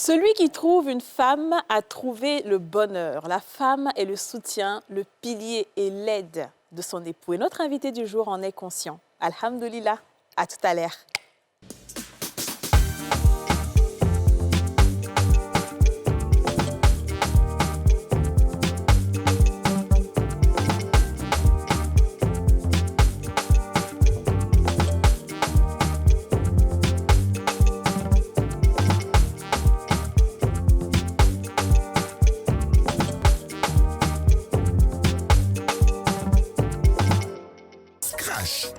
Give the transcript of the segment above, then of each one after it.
Celui qui trouve une femme a trouvé le bonheur. La femme est le soutien, le pilier et l'aide de son époux. Et notre invité du jour en est conscient. Alhamdoulilah, à tout à l'heure.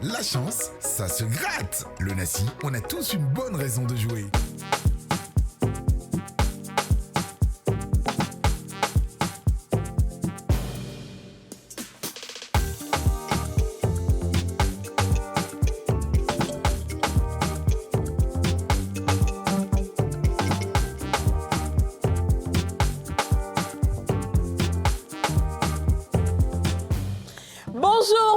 La chance, ça se gratte. Le Nassi, on a tous une bonne raison de jouer. Bonjour.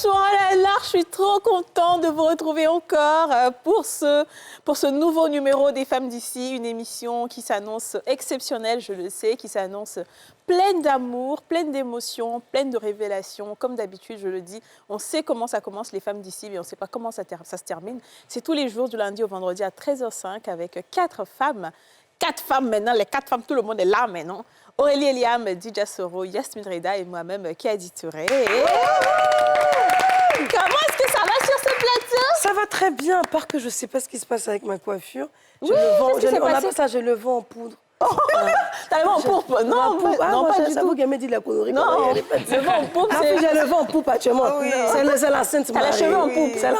Oh là, je suis trop contente de vous retrouver encore pour ce nouveau numéro des Femmes d'ici, une émission qui s'annonce exceptionnelle, je le sais, qui s'annonce pleine d'amour, pleine d'émotions, pleine de révélations. Comme d'habitude, je le dis, on sait comment ça commence les Femmes d'ici, mais on ne sait pas comment ça se termine. C'est tous les jours du lundi au vendredi à 13h05 avec 4 femmes. 4 femmes maintenant, les 4 femmes, tout le monde est là maintenant. Aurélie Eliam, Dija Soro, Yasmine Reda et moi-même, Kiadi Touré. Comment est-ce que ça va sur ce plateau? Ça va très bien, à part que je ne sais pas ce qui se passe avec ma coiffure. Oui, on appelle ça, je le vends en poudre. T'as le vent en pourpre? Non, pas du tout. C'est vous qui m'avez dit la connerie. Non, le vent en pourpre, c'est... J'ai le vent en pourpre actuellement. C'est la Sainte Marie. T'as les cheveux en pourpre. C'est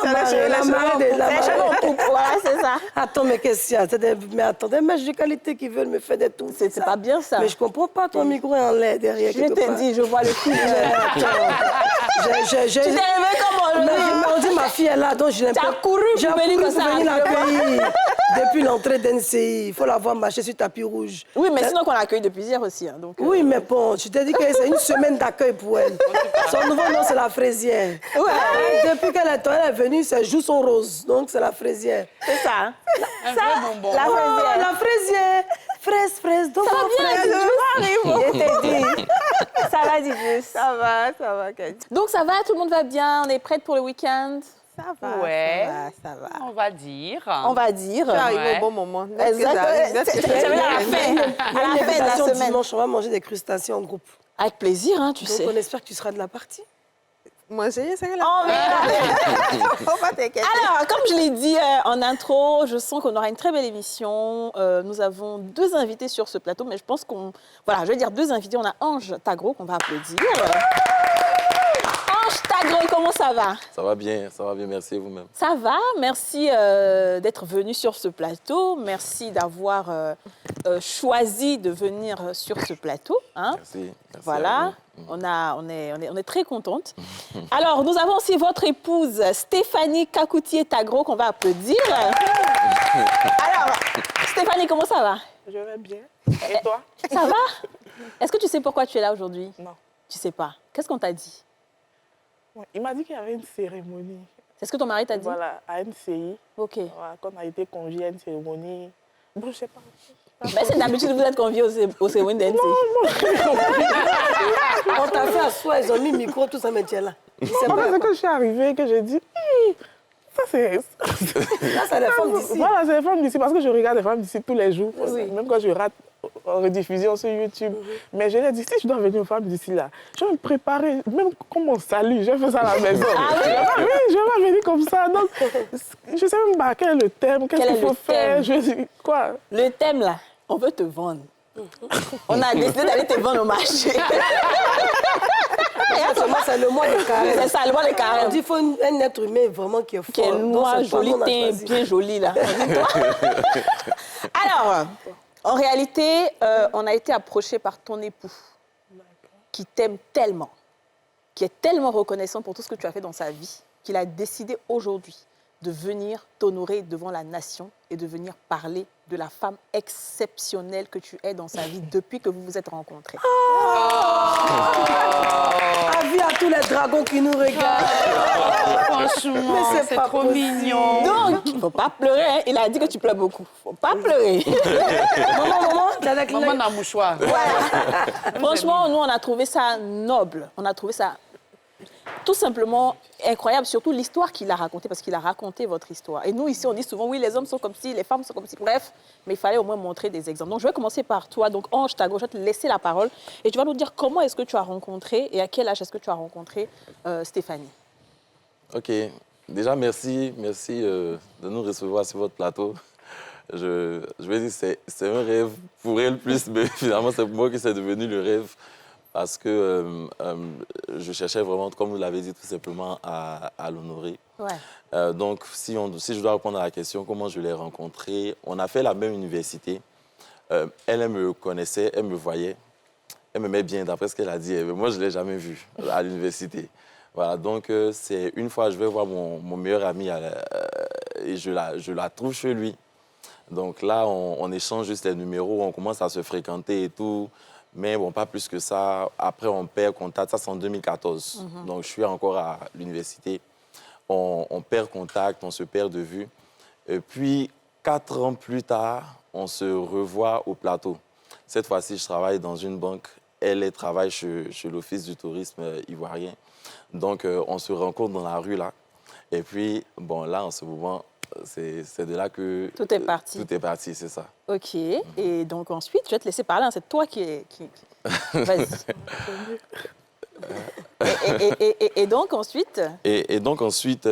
la Marie. Les cheveux en pourpre, voilà, c'est ça. Attends, mais qu'est-ce qu'il y a? Mais attends, des mèches de qualité qui veulent me faire des tours. C'est pas bien ça. Mais je comprends pas, ton micro est en lait derrière. Je t'ai dit, je vois le film. Tu t'es réveillée comme on dit ma fille est là, donc je n'ai pas... T'as couru pour venir l'accueillir. Depuis l'entrée d'NCI, il faut la voir marcher sur tapis rouge. Oui, mais sinon qu'on l'accueille depuis hier aussi. Hein, donc, oui, mais bon, je t'ai dit que c'est une semaine d'accueil pour elle. Son nouveau nom, c'est la fraisière. Ouais. Depuis qu'elle est venue, ses joues sont roses, donc c'est la fraisière. C'est ça. Hein? Un vrai bonbon. La fraisière. La fraisière. Fraise, donc ça va bien, je t'ai dit. Ça va, Didus. Ça va, Kadi. Donc ça va, tout le monde va bien, on est prête pour le week-end? Ça va, ouais, ça va. on va dire. On va dire. Tu arrives au bon moment. Exactement. C'est à la fin de la semaine. Dimanche, on va manger des crustacés en groupe. Avec plaisir, hein, tu sais. Donc on espère que tu seras de la partie. Moi, j'ai essayé là. Oh, mais... Faut pas t'inquiéter. Alors, comme je l'ai dit en intro, je sens qu'on aura une très belle émission. Nous avons 2 invités sur ce plateau, mais je pense qu'on... Voilà, je vais dire 2 invités. On a Ange Tagro, qu'on va applaudir. Ange Tagro, comment ça va? Ça va bien, merci vous-même. Ça va, merci d'être venu sur ce plateau. Merci d'avoir choisi de venir sur ce plateau. Hein? Merci. Voilà, on est très contente. Alors, nous avons aussi votre épouse, Stéphanie Kakoutié-Tagro, qu'on va applaudir. Alors, Stéphanie, comment ça va? Je vais bien. Et toi? Ça va? Est-ce que tu sais pourquoi tu es là aujourd'hui? Non. Tu sais pas. Qu'est-ce qu'on t'a dit? Ouais, il m'a dit qu'il y avait une cérémonie. C'est ce que ton mari t'a dit? Voilà, à NCI. Ok. Voilà, qu'on a été conviés à une cérémonie. Bon, je sais pas. Ben, c'est d'habitude, vous êtes conviés aux cérémonies d'NCI. On t'a fait asseoir, ils ont mis le micro, tout ça, mais tu es là. C'est quand je suis arrivée que j'ai dit... Ça, c'est... Là, c'est les femmes d'ici. Voilà, c'est les femmes d'ici, parce que je regarde les femmes d'ici tous les jours. Oui. Même quand je rate en rediffusion sur YouTube. Mais je lui ai dit, si je dois venir aux femmes d'ici là, je vais me préparer, même comme on salue, je fais ça à la maison. Ah oui? Oui, je vais venir comme ça. Donc, je ne sais même pas quel est le thème, qu'est-ce qu'il faut faire. Quoi? Le thème, là, on veut te vendre. On a décidé d'aller te vendre au marché. C'est le mois des carèmes. C'est ça, le mois des carèmes. On dit qu'il faut un être humain vraiment qui est fort. Qui est noir, joli, teint, bien joli, là. Alors, en réalité, on a été approché par ton époux, qui t'aime tellement, qui est tellement reconnaissant pour tout ce que tu as fait dans sa vie, qu'il a décidé aujourd'hui de venir t'honorer devant la nation et de venir parler de la femme exceptionnelle que tu es dans sa vie depuis que vous vous êtes rencontrés. Avis à tous les dragons qui nous regardent. Franchement, Mais c'est pas trop possible. mignon. Donc, il ne faut pas pleurer. Hein. Il a dit que tu pleures beaucoup. Il ne faut pas pleurer. Maman, t'as la Maman n'a mouchoir. Franchement, nous, on a trouvé ça noble. On a trouvé ça tout simplement incroyable, surtout l'histoire qu'il a racontée, parce qu'il a raconté votre histoire. Et nous, ici, on dit souvent, oui, les hommes sont comme ci, les femmes sont comme ci. Bref, mais il fallait au moins montrer des exemples. Donc, je vais commencer par toi. Donc, Ange, ta gauche, je vais te laisser la parole. Et tu vas nous dire comment est-ce que tu as rencontré et à quel âge est-ce que tu as rencontré Stéphanie. OK. Déjà, merci de nous recevoir sur votre plateau. Je vais dire, c'est un rêve pour elle plus, mais finalement, c'est pour moi que c'est devenu le rêve. Parce que je cherchais vraiment, comme vous l'avez dit, tout simplement à l'honorer. Ouais. Donc, si je dois répondre à la question, comment je l'ai rencontrée, on a fait la même université. Elle me connaissait, elle me voyait. Elle m'aimait bien, d'après ce qu'elle a dit. Mais moi, je ne l'ai jamais vue à l'université. Voilà, donc c'est une fois, je vais voir mon meilleur ami et je la trouve chez lui. Donc là, on échange juste les numéros, on commence à se fréquenter et tout. Mais bon, pas plus que ça. Après, on perd contact. Ça, c'est en 2014. Donc, je suis encore à l'université. On perd contact, on se perd de vue. Et puis, 4 ans plus tard, on se revoit au plateau. Cette fois-ci, je travaille dans une banque. Elle travaille chez l'Office du tourisme ivoirien. Donc, on se rencontre dans la rue, là. Et puis, bon, là, en ce moment, c'est de là que... Tout est parti. Tout est parti, c'est ça. OK. Et donc, ensuite, je vais te laisser parler. Hein. C'est toi qui... Vas-y. Et donc, ensuite... Et donc, ensuite,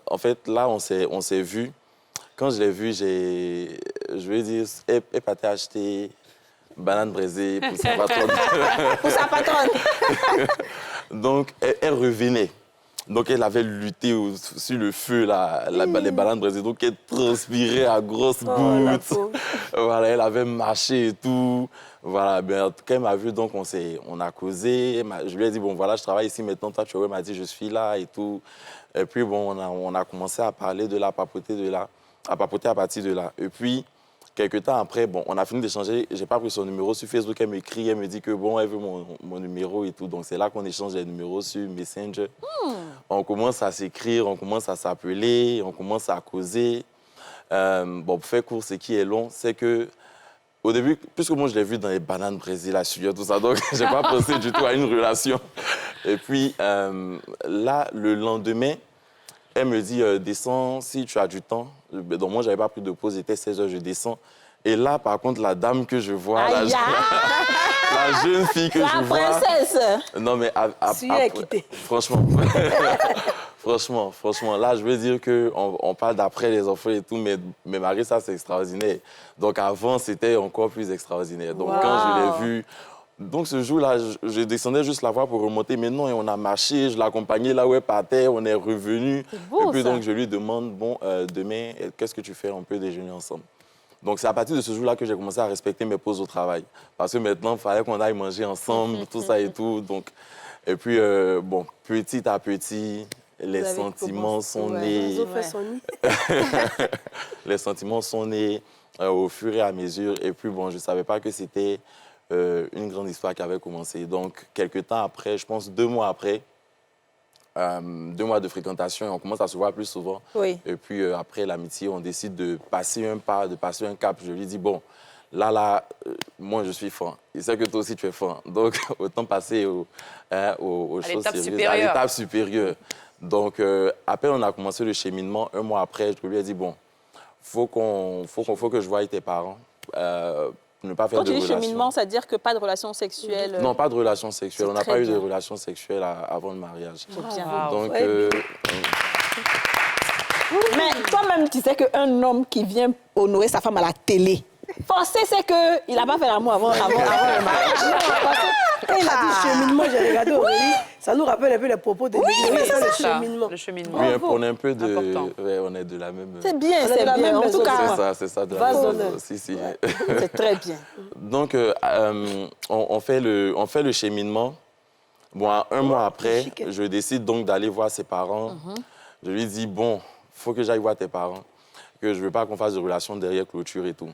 en fait, là, on s'est vus. Quand je l'ai vue, je vais dire, elle partait acheter banane braisée pour sa patronne. Pour sa patronne. Donc, elle revenait. Donc, elle avait lutté sur le feu, les bananes braisées. Donc, elle transpirait à grosses gouttes. Voilà, elle avait marché et tout. Voilà, bien, en tout cas, elle m'a vu, donc on a causé. Je lui ai dit, bon, voilà, je travaille ici maintenant. Toi, tu vois, elle m'a dit, je suis là et tout. Et puis, bon, on a commencé à parler de là, à papoter de là, à papoter à partir de là. Et puis, quelques temps après, bon, on a fini d'échanger. J'ai pas pris son numéro sur Facebook. Elle m'écrit, elle me dit que bon, elle veut mon numéro et tout. Donc, c'est là qu'on échange les numéros sur Messenger. On commence à s'écrire, on commence à s'appeler, on commence à causer. Bon, pour faire court, ce qui est long, c'est que au début, puisque moi, je l'ai vu dans les bananes braisées, la sueur, tout ça, donc j'ai pas pensé du tout à une relation. Et puis, là, le lendemain, elle me dit, descends si tu as du temps. Donc, moi, je n'avais pas pris de pause, il était 16 h, je descends. Et là, par contre, la dame que je vois, la jeune fille que je vois... La princesse. Non, mais franchement, franchement, là, je veux dire qu'on parle d'après les enfants et tout, mais Marie, ça, c'est extraordinaire. Donc, avant, c'était encore plus extraordinaire. Donc, quand je l'ai vue... Donc, ce jour-là, je descendais juste la voir pour remonter. Mais non, et on a marché, je l'accompagnais là où elle partait, on est revenus. Et puis, donc, je lui demande, bon, demain, qu'est-ce que tu fais? On peut déjeuner ensemble. Donc, c'est à partir de ce jour-là que j'ai commencé à respecter mes pauses au travail. Parce que maintenant, il fallait qu'on aille manger ensemble, tout ça et tout. Donc, et puis, bon, petit à petit, les sentiments sont nés. Les sentiments sont nés au fur et à mesure. Et puis, bon, je ne savais pas que c'était une grande histoire qui avait commencé. Donc, quelques temps après, je pense 2 mois après, 2 mois de fréquentation, et on commence à se voir plus souvent. Oui. Et puis, après l'amitié, on décide de passer un pas, de passer un cap. Je lui dis, bon, là, moi, je suis fan. Il sait que toi aussi, tu es fan. Donc, autant passer aux choses sérieuses, à l'étape supérieure. Donc, après, on a commencé le cheminement. 1 mois après, je lui ai dit, bon, faut que je voie tes parents. Ne pas faire Quand de tu dis relation. cheminement, c'est-à-dire que pas de relation sexuelle? Non, pas de relation sexuelle. On n'a pas eu de bien. relation sexuelle avant le mariage. Bien. Donc, Mais toi-même, tu sais qu'un homme qui vient honorer sa femme à la télé, forcé, c'est qu'il n'a pas fait l'amour avant le mariage. Quand il a dit cheminement, j'ai regardé Aurélie, ça nous rappelle un peu les propos de le cheminement. Le cheminement. oui, on est un peu de... Important. Ouais, on est de la même... C'est bien, On est de c'est la bien. même En tout maison. cas, C'est ça, de la Vase même d'honneur. Si. c'est très bien. Donc, on fait le cheminement. Bon, 1 mois après, je décide donc d'aller voir ses parents. Je lui dis, bon, faut que j'aille voir tes parents, que je veux pas qu'on fasse de relations derrière clôture et tout.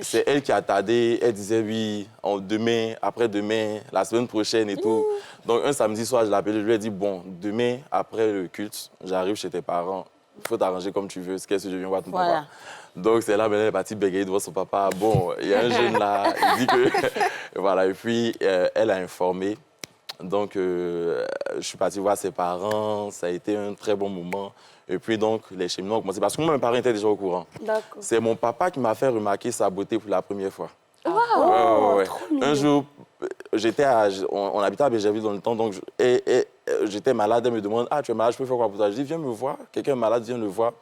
C'est elle qui a tardé. Elle disait oui, demain, après-demain, la semaine prochaine et tout. Donc, un samedi soir, je l'appelais, je lui ai dit, bon, demain, après le culte, j'arrive chez tes parents. Il faut t'arranger comme tu veux. Qu'est-ce que je viens voir ton papa? Donc, c'est là, maintenant, elle est partie bégayer devant son papa. Bon, il y a un jeune là, il dit que... Voilà, et puis, elle a informé. Donc, je suis parti voir ses parents. Ça a été un très bon moment. Et puis, donc, les cheminements ont commencé. Parce que moi, mes parents étaient déjà au courant. C'est mon papa qui m'a fait remarquer sa beauté pour la première fois. Wow, Un jour, on habitait à Bégerville dans le temps, donc j'étais malade. Elle me demande, ah, tu es malade, je peux faire quoi pour toi? Je dis, viens me voir. Quelqu'un est malade, viens le voir.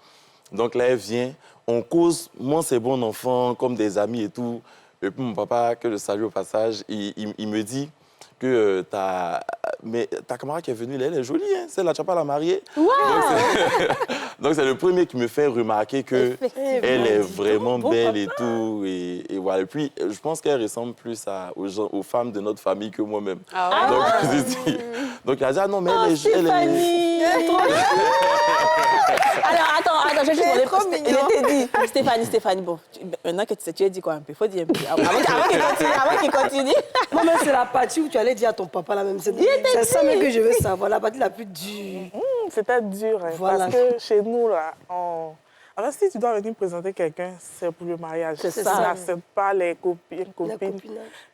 Donc là, elle vient. On cause, moi, c'est bon enfant, comme des amis et tout. Et puis, mon papa, que je salue au passage, il me dit que ta camarade qui est venue, elle est jolie, hein? Celle-là, tu n'as pas la mariée. Wow. Donc, c'est le premier qui me fait remarquer qu'elle est vraiment belle et tout. Et voilà. Et puis, je pense qu'elle ressemble plus aux femmes de notre famille que moi-même. Donc, il a dit, ah non, mais elle est... Stéphanie. Alors, attends, je vais juste demander. Il était dit, Stéphanie, bon, maintenant que tu as dit quoi un peu? Il faut dire un peu. Avant qu'il continue. Moi-même, c'est la partie où tu allais dire à ton papa la même chose. C'est ça même que je veux savoir, la partie la plus dure. C'était dur, hein, Voilà. parce que chez nous, là, alors, si tu dois venir présenter quelqu'un, c'est pour le mariage. C'est ça. On n'accepte pas les copines. La copinage.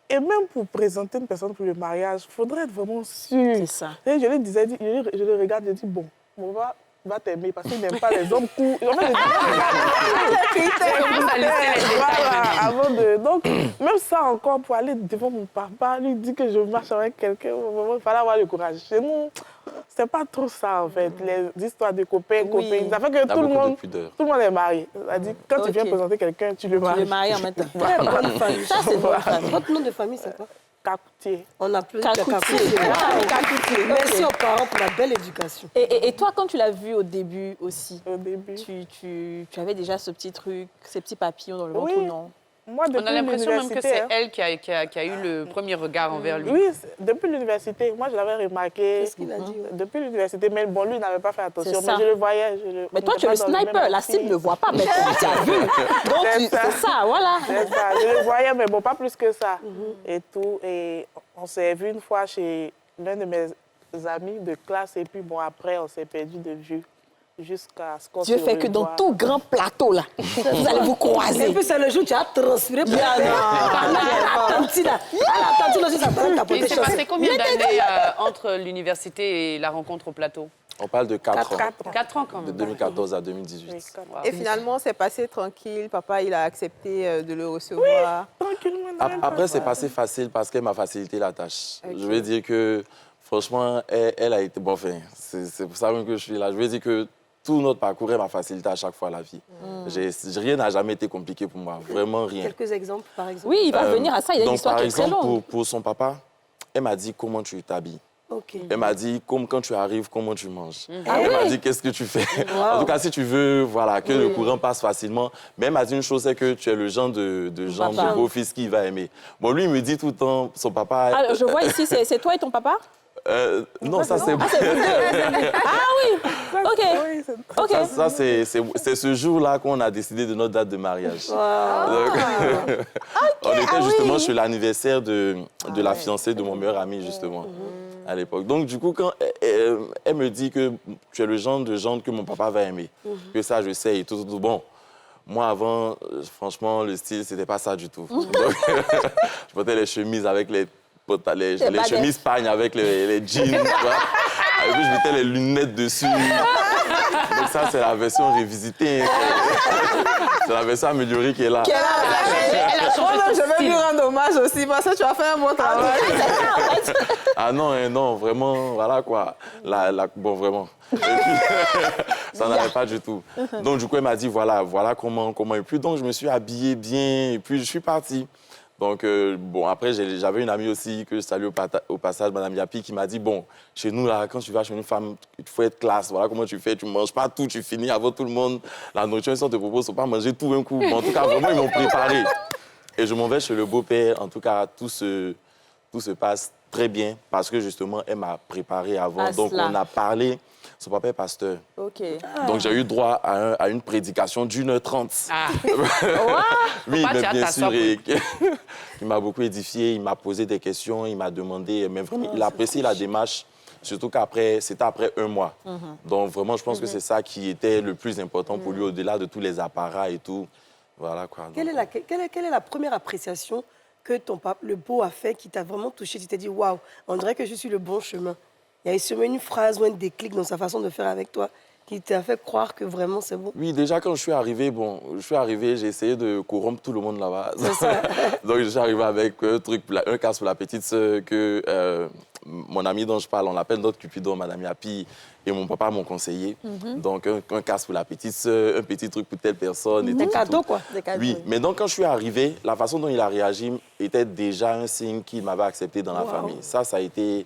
Et même pour présenter une personne pour le mariage, il faudrait être vraiment sûr. C'est ça. Et je le regarde, je dis, bon, on va t'aimer parce qu'il n'aime pas les hommes courts. En fait, donc, même ça encore, pour aller devant mon papa, lui dire que je marche avec quelqu'un, il fallait avoir le courage. Chez nous, c'est pas trop ça, en fait. Les histoires de copains, copines. Ça fait que tout le monde est marié. C'est-à-dire, quand tu viens présenter quelqu'un, tu le maries. Tu le maries en même temps. Très bonne famille. Ça, c'est bonne famille. Votre nom de famille, c'est quoi? Cacoutier. On a plus de Cacoutier. Cacoutier. Merci aux parents pour la belle éducation. Et toi, quand tu l'as vu au début aussi, Au début. tu avais déjà ce petit truc, ces petits papillons dans le ventre ou non? Moi, depuis On a l'impression même que c'est l'université, elle qui a eu le premier regard envers lui. Oui, depuis l'université, moi je l'avais remarqué. Qu'est-ce qu'il a dit? Depuis l'université, mais bon, lui n'avait pas fait attention. C'est ça. Mais je le voyais. Mais toi, tu es le sniper, la cible ne voit pas, mais tu as vu. Donc, c'est ça, voilà. C'est ça, je le voyais, mais bon, pas plus que ça. Et tout. Et on s'est vu une fois chez l'un de mes amis de classe. Et puis bon, après, on s'est perdu de vue. Jusqu'à ce qu'on Dieu fait que dans tout grand plateau, là, vous allez vous croiser. Et puis c'est le jour où tu as transpiré pour la tante là. La tante aussi, ça peut tapoter. Il s'est passé combien d'années entre l'université et la rencontre au plateau? On parle de 4 ans. 4 ans quand De même. 2014 à 2018. Oui, Et finalement, c'est passé tranquille. Papa, il a accepté de le recevoir. tranquillement. Après, c'est passé facile parce qu'elle m'a facilité la tâche. Je veux dire que, franchement, elle a été... Bon, enfin, c'est pour ça même que je suis là. Je veux dire que tout notre parcours, elle m'a facilité à chaque fois la vie. Rien n'a jamais été compliqué pour moi, vraiment rien. Quelques exemples, par exemple. Oui, il va venir à ça, il a une Donc, histoire par qui est très exemple, longue. pour son papa, elle m'a dit comment tu t'habilles. Ok. Elle m'a dit, quand tu arrives, comment tu manges. Ah Elle m'a oui? dit, qu'est-ce que tu fais. En tout cas, si tu veux voilà, que le courant passe facilement. Mais elle m'a dit une chose, c'est que tu es le genre de beau-fils qu'il va aimer. Bon, lui, il me dit tout le temps, son papa... Ah, je vois ici, c'est toi et ton papa? Non, ça, c'est... Ah, c'est vous deux. Ah oui, OK. OK. Ça, c'est ce jour-là qu'on a décidé de notre date de mariage. Donc, on était justement sur l'anniversaire de la fiancée de mon meilleur ami, justement, à l'époque. Donc, du coup, quand elle me dit que tu es le genre de gendre que mon papa va aimer, que ça, je sais et tout. Bon, moi, avant, franchement, le style, c'était pas ça du tout. Donc, je portais les chemises avec les chemises pagne avec les jeans, tu vois. Et puis, je mettais les lunettes dessus. Donc ça, c'est la version révisitée. C'est la version améliorée qui est là. Je vais lui rendre hommage aussi parce que tu as fait un bon travail. Ah non, non, vraiment, voilà quoi. Bon, vraiment. Et puis, ça n'allait pas du tout. Donc, du coup, elle m'a dit, voilà comment. Et puis, donc, je me suis habillé bien et puis, je suis parti. Donc, bon, après, j'avais une amie aussi que je salue au passage, Madame Yapi, qui m'a dit, bon, chez nous, là, quand tu vas chez une femme, il faut être classe. Voilà comment tu fais. Tu ne manges pas tout, tu finis avant tout le monde. La nourriture, ils te proposent, il ne faut pas manger tout d'un coup. Bon, en tout cas, vraiment, ils m'ont préparé. Et je m'en vais chez le beau-père. En tout cas, tout se passe très bien parce que, justement, elle m'a préparé avant. Donc, on a parlé Son papa est pasteur. OK. Donc, j'ai eu droit à une prédication d'1h30. Ah. Oui, Faut pas mais tirer bien ta sûr, soeur, il m'a beaucoup édifié, il m'a posé des questions, il m'a demandé, mais vraiment, il a apprécié la démarche, surtout c'était après 1 mois. Donc, vraiment, je pense que c'est ça qui était le plus important pour lui, au-delà de tous les apparats et tout. Voilà, quoi. Donc, Quelle est la première appréciation que le beau a fait qui t'a vraiment touché? Tu t'es dit, waouh, on dirait que je suis le bon chemin. Il y a sûrement une phrase ou un déclic dans sa façon de faire avec toi qui t'a fait croire que vraiment c'est bon. Oui, déjà, quand je suis arrivé, j'ai essayé de corrompre tout le monde là-bas. Donc, je suis arrivé avec un casque pour la petite sœur que mon ami dont je parle, on l'appelle notre Cupidon, Madame Yapi, et mon papa m'ont conseillé. Donc, un casque pour la petite sœur, un petit truc pour telle personne. Et Des tout, cadeaux, tout. quoi. Des cadeaux, Oui, mais donc, quand je suis arrivé, la façon dont il a réagi était déjà un signe qu'il m'avait accepté dans la famille. Ça a été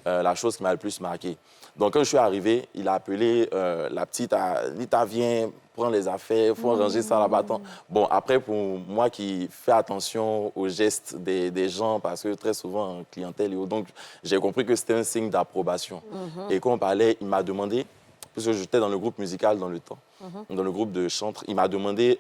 la chose qui m'a le plus marqué. Donc, quand je suis arrivé, il a appelé la petite, il dit, viens, prends les affaires, il faut ranger ça là-bas. Bon, après, pour moi qui fais attention aux gestes des gens, parce que très souvent, en clientèle, donc j'ai compris que c'était un signe d'approbation. Et quand on parlait, il m'a demandé, parce que j'étais dans le groupe musical dans le temps, dans le groupe de chantres, il m'a demandé,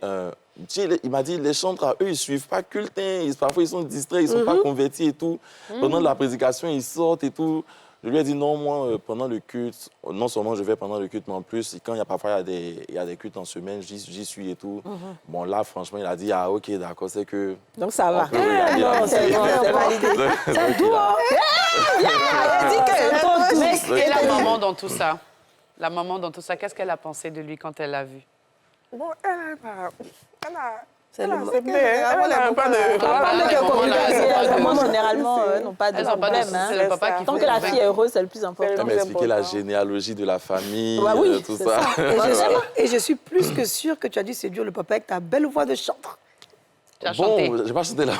il m'a dit, les chantres, eux, ils ne suivent pas culte, parfois ils sont distraits, ils ne sont pas convertis et tout. Pendant la prédication, ils sortent et tout. Je lui ai dit non, moi, pendant le culte, non seulement je vais pendant le culte, mais en plus, quand parfois il y a des cultes en semaine, j'y suis et tout. Bon, là, franchement, il a dit, ah, OK, d'accord, c'est que... Donc, ça va. Non, c'est bon, c'est validé. C'est doux, hein? Et la maman dans tout ça? La maman dans tout ça, qu'est-ce qu'elle a pensé de lui quand elle l'a vu? Bon, elle a C'est le accepté. Elle n'a pas de... Les mamans, généralement, n'ont pas de Elles n'ont pas de problème. hein. c'est le papa qui Tant fait que la le fille est heureuse, c'est le plus important. Elle m'a expliqué la généalogie de la famille, Bah oui, tout c'est ça. Et je suis plus que sûre que tu as dû séduire le papa avec ta belle voix de chanteur. Tu as chanté. Bon, j'ai pas chanté là.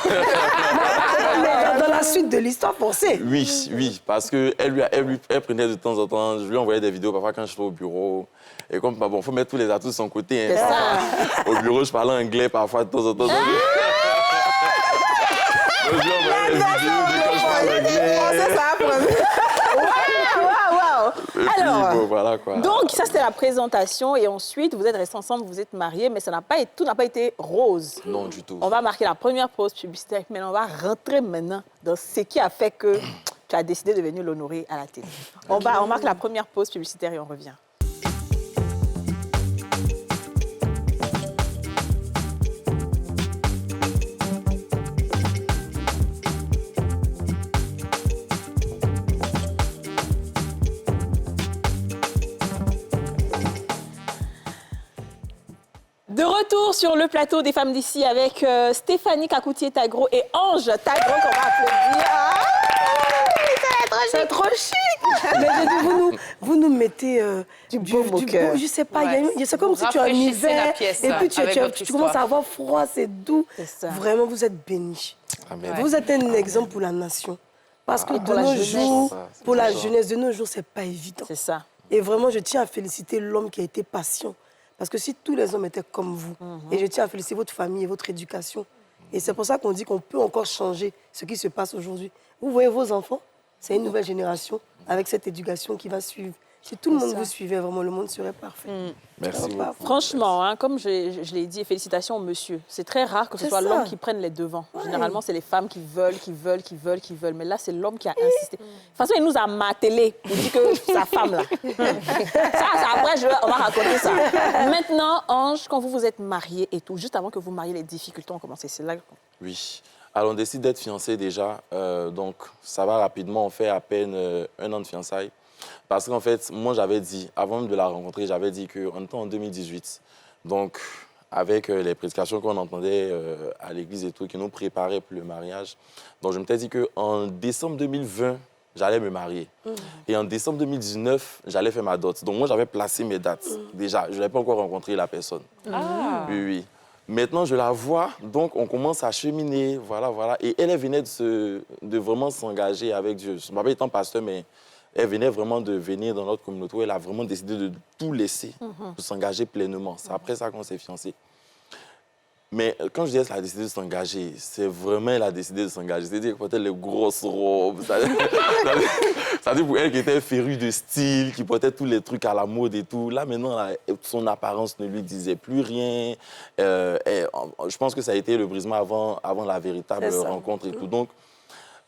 Mais dans la suite de l'histoire, pensez. Oui, parce qu'elle elle prenait de temps en temps, je lui envoyais des vidéos parfois quand je suis au bureau. Et comme, il faut mettre tous les atouts de son côté. C'est ça. Au bureau, je parlais anglais parfois de temps en temps. Donc, je lui envoyais des vidéos de quand je parle anglais. Waouh. Et puis, Alors, bon, voilà quoi. donc, ça, c'était la présentation. Et ensuite, vous êtes restés ensemble, vous êtes mariés, mais tout n'a pas été rose. Non, du tout. On va marquer la première pause publicitaire, mais on va rentrer maintenant dans ce qui a fait que tu as décidé de venir l'honorer à la télé. On marque la première pause publicitaire et on revient. De retour sur le plateau des femmes d'ici avec Stéphanie Kakoutié-Tagro et Ange Tagro qu'on va applaudir. C'est trop chic. Mais je dis, vous nous mettez Du baume au cœur. je sais pas, Ouais. c'est comme si tu as un Rafraîchissez la hiver pièce, et puis avec votre tu commences histoire. à avoir froid, c'est doux. C'est ça. Vraiment, vous êtes bénis. Amen. Vous êtes un exemple pour la nation. Parce que Et de pour la nos jeunesse. jours, C'est pour la ça. jeunesse de nos jours, c'est pas évident. C'est ça. Et vraiment, je tiens à féliciter l'homme qui a été patient. Parce que si tous les hommes étaient comme vous, et je tiens à féliciter votre famille et votre éducation, et c'est pour ça qu'on dit qu'on peut encore changer ce qui se passe aujourd'hui. Vous voyez vos enfants, c'est une nouvelle génération avec cette éducation qui va suivre. Si tout le monde vous suivait, vraiment, le monde serait parfait. Merci Pas- beaucoup. Franchement, hein, comme je l'ai dit, félicitations au monsieur. C'est très rare que ce C'est soit ça. l'homme qui prenne les devants. Généralement, c'est les femmes qui veulent. Mais là, c'est l'homme qui a insisté. De toute façon, il nous a martelé pour dire que sa femme, là. ça, après, on va raconter ça. Maintenant, Ange, quand vous êtes mariés et tout, juste avant que vous mariez, les difficultés ont commencé. C'est là. Oui. Alors, on décide d'être fiancés déjà. Donc, ça va rapidement. On fait à peine 1 an de fiançailles. Parce qu'en fait, moi, j'avais dit, avant même de la rencontrer, j'avais dit qu'on était en 2018. Donc, avec les prédications qu'on entendait à l'église et tout, qui nous préparaient pour le mariage. Donc, je m'étais dit qu'en décembre 2020, j'allais me marier. Et en décembre 2019, j'allais faire ma dot. Donc, moi, j'avais placé mes dates. Déjà, je n'avais pas encore rencontré la personne. Ah. Oui. Maintenant, je la vois, donc on commence à cheminer, voilà. Et elle venait de vraiment s'engager avec Dieu. Son papa étant pasteur, mais elle venait vraiment de venir dans notre communauté. Elle a vraiment décidé de tout laisser, de s'engager pleinement. C'est après ça qu'on s'est fiancés. Mais quand je dis qu'elle a décidé de s'engager, c'est vraiment elle a décidé de s'engager. C'est-à-dire qu'elle portait les grosses robes. C'est-à-dire pour elle qui était férue de style, qui portait tous les trucs à la mode et tout. Là, maintenant, son apparence ne lui disait plus rien. Je pense que ça a été le brisement avant la véritable rencontre et tout.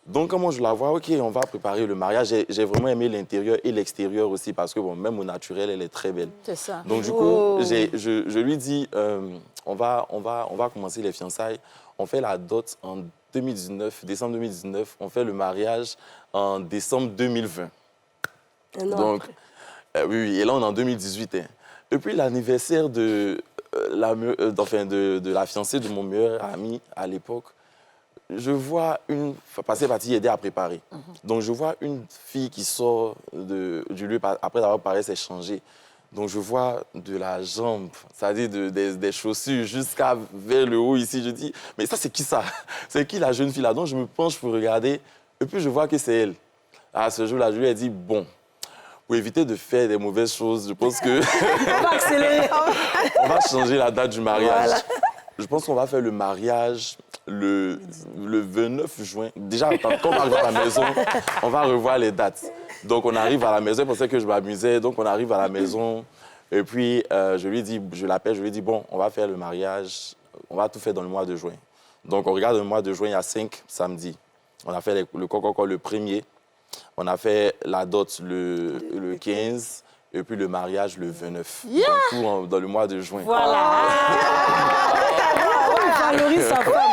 Donc, comment je la vois, OK, on va préparer le mariage. J'ai vraiment aimé l'intérieur et l'extérieur aussi parce que, bon, même au naturel, elle est très belle. C'est ça. Donc, du coup, je lui dis, on va commencer les fiançailles. On fait la dot en 2019, décembre 2019. On fait le mariage en décembre 2020. Donc, oui, et là, on est en 2018. Hein. Depuis l'anniversaire de la fiancée de mon meilleur ami à l'époque, je vois parce qu'elle est partie aider à préparer. Donc, je vois une fille qui sort du lieu après avoir préparé, s'est changée. Donc, je vois de la jambe, c'est-à-dire des chaussures jusqu'à vers le haut ici. Je dis, mais ça, c'est qui ça? C'est qui la jeune fille là? Donc, je me penche pour regarder et puis je vois que c'est elle. À ce jour-là, je lui ai dit, bon, pour éviter de faire des mauvaises choses, je pense que... On va accélérer. On va changer la date du mariage. Voilà. Je pense qu'on va faire le mariage le 29 juin. Déjà, quand on arrive à la maison, on va revoir les dates. Donc, on arrive à la maison, je pensais que je m'amusais. Donc, on arrive à la maison. Et puis, je l'appelle, je lui dis, bon, on va faire le mariage. On va tout faire dans le mois de juin. Donc, on regarde le mois de juin, il y a 5 samedis. On a fait le coco le 1er. On a fait la dot le 15. Et puis, le mariage le 29. Yeah! Donc, tout dans le mois de juin. Voilà. On valorise sa femme.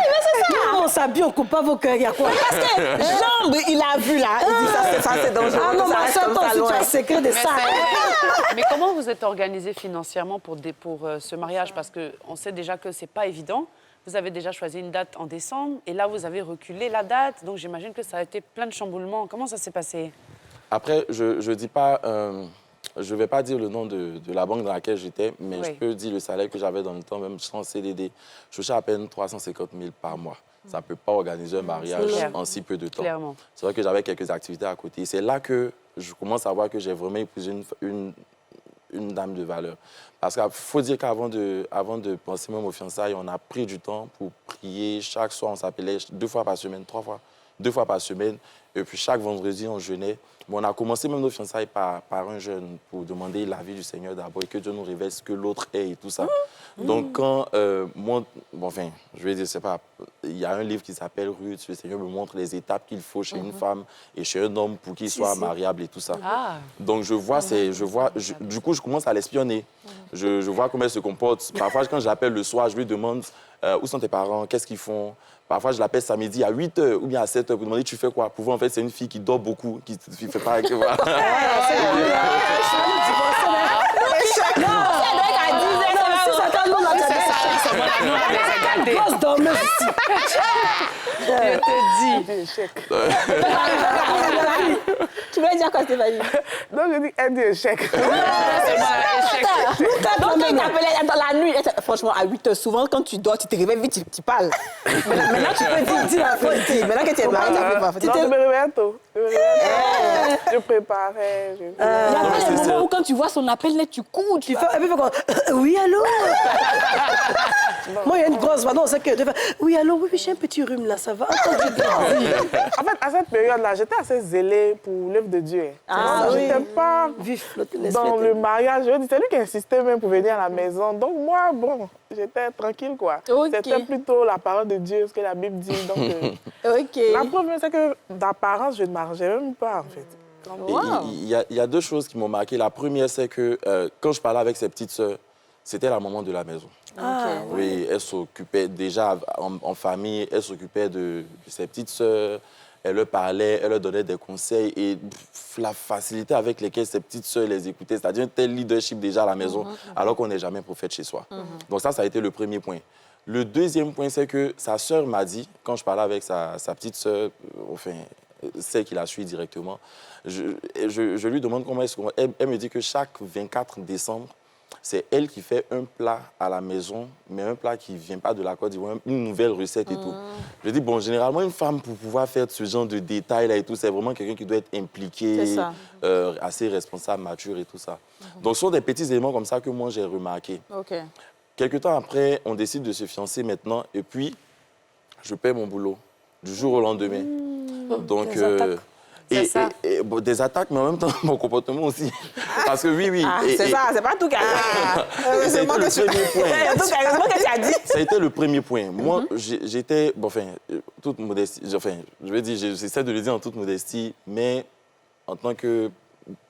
On s'habille, on coupe pas vos cœurs, il y a quoi? Parce que jambe, il a vu là. Il dit ça c'est dangereux. Ah non, ma soeur, toi aussi, tu as secret de ça. Mais comment vous êtes organisé financièrement pour ce mariage? Parce qu'on sait déjà que c'est pas évident. Vous avez déjà choisi une date en décembre et là, vous avez reculé la date. Donc, j'imagine que ça a été plein de chamboulements. Comment ça s'est passé? Après, je dis pas... je ne vais pas dire le nom de la banque dans laquelle j'étais, mais je peux dire le salaire que j'avais dans le temps, même sans CDD. Je touchais à peine 350 000 par mois. Ça ne peut pas organiser un mariage en si peu de temps. C'est vrai que j'avais quelques activités à côté. C'est là que je commence à voir que j'ai vraiment épousé une dame de valeur. Parce qu'il faut dire qu'avant de penser même aux fiançailles, on a pris du temps pour prier. Chaque soir, on s'appelait 2 fois par semaine, 3 fois, 2 fois par semaine. Et puis chaque vendredi, on jeûnait. Mais on a commencé même nos fiançailles par un jeûne pour demander l'avis du Seigneur d'abord et que Dieu nous révèle ce que l'autre est et tout ça. Donc quand je vais dire, c'est pas... Il y a un livre qui s'appelle Ruth. Le Seigneur me montre les étapes qu'il faut chez une femme et chez un homme pour qu'il soit mariable et tout ça. Donc je vois, du coup, je commence à l'espionner. Je vois comment elle se comporte. Parfois, quand je l'appelle le soir, je lui demande où sont tes parents, qu'est-ce qu'ils font. Parfois, je l'appelle samedi à 8h ou bien à 7h pour demander tu fais quoi. Pour voir, en fait, c'est une fille qui dort beaucoup, qui ne fait pas... Je te dis. Échec. Tu veux dire quoi, Stéphanie? Non, je dis elle dit échec. Donc, il t'appelait dans la nuit. Franchement, à 8h, souvent, quand tu dors, tu te réveilles vite, tu parles. Maintenant, tu peux dire la vérité. Maintenant que tu es mariée, tu peux pas. Non, je me réveille tôt. Je préparais. Il y a pas des moments où, quand tu vois son appel, là, tu cours. Tu fais... Oui, allô? Moi, il y a une grosse voix. Non, c'est que... Oui, allô? Oui, j'ai un petit rhume, là, ça va? En fait, à cette période-là, j'étais assez zélée pour l'œuvre de Dieu. Je n'étais pas vif dans le mariage. C'est lui qui insistait même pour venir à la maison. Donc, moi, bon, j'étais tranquille, quoi. C'était plutôt la parole de Dieu, ce que la Bible dit. Donc, la preuve, c'est que d'apparence, je ne mariais même pas, en fait. Il y a 2 choses qui m'ont marqué. La première, c'est que quand je parlais avec ses petites sœurs, c'était la maman de la maison. Oui, elle s'occupait déjà en famille, elle s'occupait de ses petites sœurs, elle leur parlait, elle leur donnait des conseils et la facilité avec laquelle ses petites sœurs les écoutaient, c'est-à-dire un tel leadership déjà à la maison, alors qu'on n'est jamais prophète chez soi. Donc ça a été le premier point. Le deuxième point, c'est que sa sœur m'a dit, quand je parlais avec sa petite sœur, enfin, celle qui la suit directement, je lui demande comment est-ce qu'elle me dit que chaque 24 décembre, c'est elle qui fait un plat à la maison, mais un plat qui ne vient pas de la Côte d'Ivoire, une nouvelle recette et tout. Je dis, bon, généralement, une femme, pour pouvoir faire ce genre de détails-là et tout, c'est vraiment quelqu'un qui doit être impliqué, assez responsable, mature et tout ça. Donc, ce sont des petits éléments comme ça que moi, j'ai remarqué. Quelque temps après, on décide de se fiancer maintenant. Et puis, je perds mon boulot du jour au lendemain. Donc, des attaques. Bon, des attaques, mais en même temps, mon comportement aussi. Parce que oui. C'est ça, c'est pas tout cas. Heureusement que tu as dit. Ça a été le premier point. Moi, j'étais, bon, enfin, toute modestie, enfin, je vais dire, j'essaie de le dire en toute modestie, mais en tant que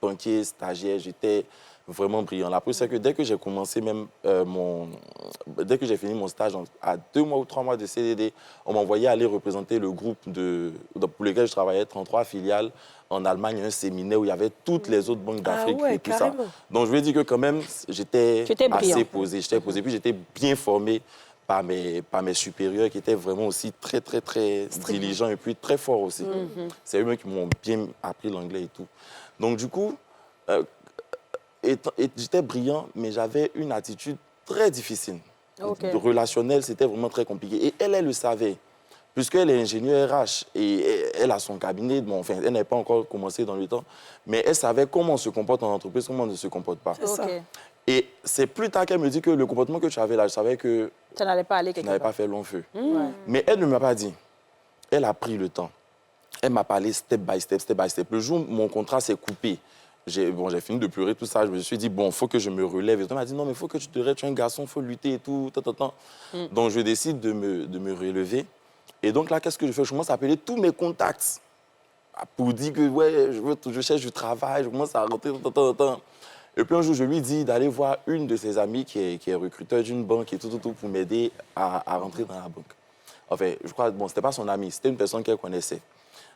banquier, stagiaire, j'étais vraiment brillant. La preuve, c'est que dès que j'ai commencé même dès que j'ai fini mon stage, à 2 mois ou 3 mois de CDD, on m'envoyait aller représenter le groupe pour lequel je travaillais, 33 filiales, en Allemagne, un séminaire où il y avait toutes les autres banques d'Afrique et tout ça. Donc, je vais dire que quand même, j'étais assez posé. J'étais posé. Puis, j'étais bien formé par mes supérieurs qui étaient vraiment aussi très, très, très diligents et puis très forts aussi. C'est eux-mêmes qui m'ont bien appris l'anglais et tout. Donc, du coup, j'étais brillant, mais j'avais une attitude très difficile. Relationnelle, c'était vraiment très compliqué. Et elle le savait, puisqu'elle est ingénieure RH et elle a son cabinet. Bon, enfin, elle n'avait pas encore commencé dans le temps, mais elle savait comment on se comporte en entreprise, comment on ne se comporte pas. Et c'est plus tard qu'elle me dit que le comportement que tu avais là, je savais que ça n'allait pas aller quelque part. Ça n'allait pas faire long feu. Mais elle ne m'a pas dit. Elle a pris le temps. Elle m'a parlé step by step, step by step. Le jour où mon contrat s'est coupé, j'ai fini de pleurer, tout ça. Je me suis dit, bon, il faut que je me relève. Et elle m'a dit, non, mais il faut que tu te relèves, tu es un garçon, il faut lutter et tout. Donc, je décide de me relever. Et donc là, qu'est-ce que je fais? Je commence à appeler tous mes contacts pour dire que, ouais, je cherche du travail, je commence à rentrer. Et puis un jour, je lui dis d'aller voir une de ses amies qui est recruteur d'une banque et tout, pour m'aider à rentrer dans la banque. Enfin, je crois, bon, c'était pas son amie, c'était une personne qu'elle connaissait.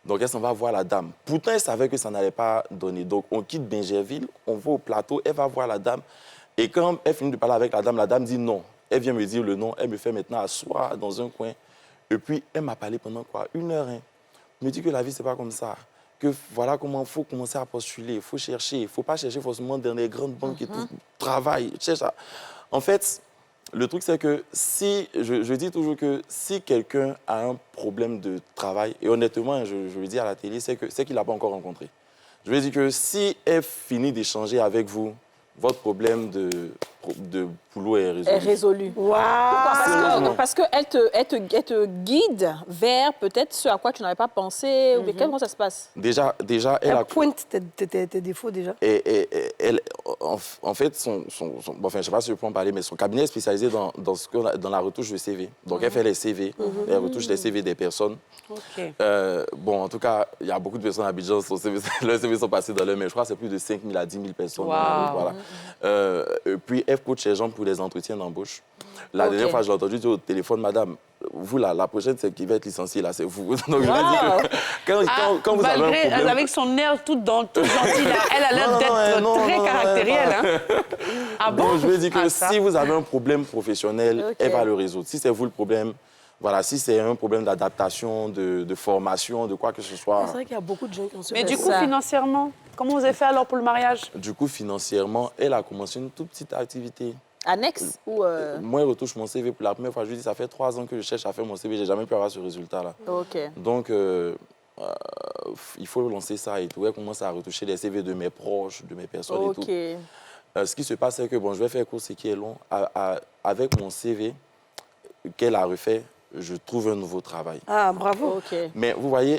Donc, elle s'en va voir la dame. Pourtant, elle savait que ça n'allait pas donner. Donc, on quitte Bingerville, on va au plateau, elle va voir la dame. Et quand elle finit de parler avec la dame dit non. Elle vient me dire le nom, elle me fait maintenant asseoir dans un coin. Et puis, elle m'a parlé pendant quoi? 1 heure. Elle me dit que la vie, c'est pas comme ça. Que voilà comment il faut commencer à postuler, il faut chercher. Il ne faut pas chercher forcément dans les grandes banques et tout. Travail, cherche ça. En fait, le truc, c'est que si, je dis toujours que si quelqu'un a un problème de travail, et honnêtement, je le dis à la télé, c'est qu'il ne l'a pas encore rencontré. Je veux dire que si elle finit d'échanger avec vous, votre problème de boulot est résolu. Est résolu. Wow. Parce qu'elle te guide vers peut-être ce à quoi tu n'avais pas pensé. Ou comment ça se passe? Déjà elle pointe tes défauts déjà. Et elle, en fait, bon, enfin, je ne sais pas si je peux en parler, mais son cabinet est spécialisé dans la retouche de CV. Donc, elle fait les CV, elle retouche les CV des personnes. Bon, en tout cas, il y a beaucoup de personnes à Abidjan, leurs CV sont passés dans leur main. Je crois que c'est plus de 5 000 à 10 000 personnes. Voilà. Puis, elle coach les gens pour les entretiens d'embauche. La dernière fois, je l'ai entendu dire au téléphone, madame, vous, la prochaine, c'est qui va être licenciée, là, c'est vous. Donc, je veux dire que quand vous avez un problème... Avec son air tout gentil, là, elle a l'air d'être très caractérielle. Hein? Ah bon? Donc, je veux dire que si vous avez un problème professionnel, elle va le résoudre. Si c'est vous le problème, voilà, si c'est un problème d'adaptation, de formation, de quoi que ce soit... C'est vrai qu'il y a beaucoup de gens qui ont ce Mais du coup, financièrement, comment vous avez fait alors pour le mariage? Du coup, financièrement, elle a commencé une toute petite activité. Annexe ou Moi, elle retouche mon CV pour la première fois. Je lui dis, ça fait 3 ans que je cherche à faire mon CV. Je n'ai jamais pu avoir ce résultat-là. Donc, il faut lancer ça et tout. Elle commence à retoucher les CV de mes proches, de mes personnes et tout. Ce qui se passe, c'est que, bon, je vais faire un cours, c'est qui est long. Avec mon CV qu'elle a refait, je trouve un nouveau travail. Ah, bravo. Mais vous voyez,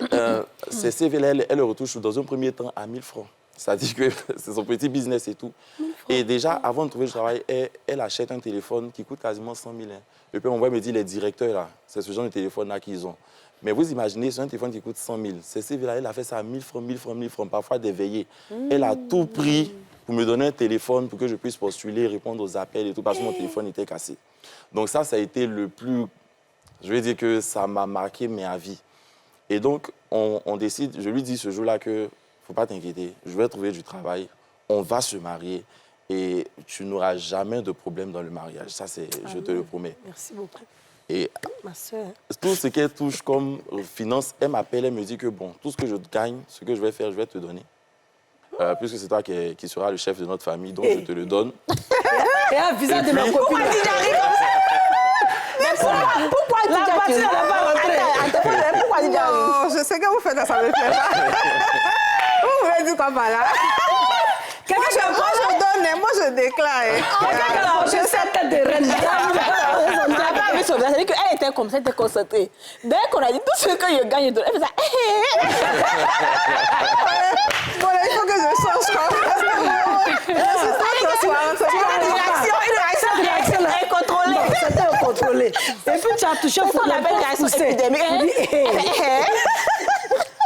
ces CV-là, elle le retouche dans un premier temps à 1 000 francs. C'est-à-dire que c'est son petit business et tout. Et déjà, avant de trouver le travail, elle achète un téléphone qui coûte quasiment 100 000. Et puis, on va me dire, les directeurs, là, c'est ce genre de téléphone-là qu'ils ont. Mais vous imaginez, c'est un téléphone qui coûte 100 000. Ces CV-là, elle a fait ça à 1 000 francs, 1 000 francs, 1 000 francs, parfois des veillées. Elle a tout pris pour me donner un téléphone pour que je puisse postuler, répondre aux appels et tout, parce que mon téléphone était cassé. Donc ça a été le plus... Je vais dire que ça m'a marqué, mais à vie. Et donc, on décide, je lui dis ce jour-là que faut pas t'inquiéter, je vais trouver du travail, on va se marier et tu n'auras jamais de problème dans le mariage. Ça, je te le promets. Merci beaucoup. Et ma soeur. Tout ce qu'elle touche comme finance, elle m'appelle, elle me dit que bon, tout ce que je gagne, ce que je vais faire, je vais te donner. Puisque c'est toi qui seras le chef de notre famille, donc je te le donne. Et un visa de ma copine. Pourquoi la partie n'a pas rentré. Pourquoi non, je sais que vous faites ça, ça me plaît pas. Vous voulez dire quoi par là? Quel donne, moi je déclare. Je sais tête de reine. Elle avait envie de sauver. C'est-à-dire qu'elle était comme ça, elle était concentrée. Dès qu'on a dit tout ce que je gagne, elle faisait Bon, là, il faut que je change quand même. Une réaction incontrôlée. C'était contrôlé. Et puis tu as touché C'est ce qu'on appelle une réaction épidémique.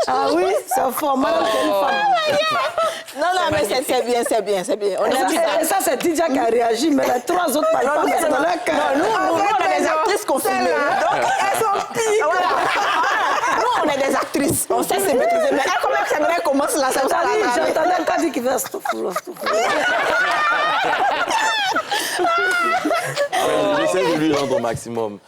Ah oui, c'est fort. Madame, c'est une femme. Non, mais c'est bien. On est Et ça, c'est Didia qui a réagi, mais les 3 autres parlent pas, c'est dans leur cœur. Nous, on est des actrices confirmées. Donc, elles sont pires. Nous, on est des actrices. On sait se maîtriser. Mais elle, comment elle commence là, ça J'entendais quand dit qu'il fait stouffle. J'essaie de lui rendre au maximum.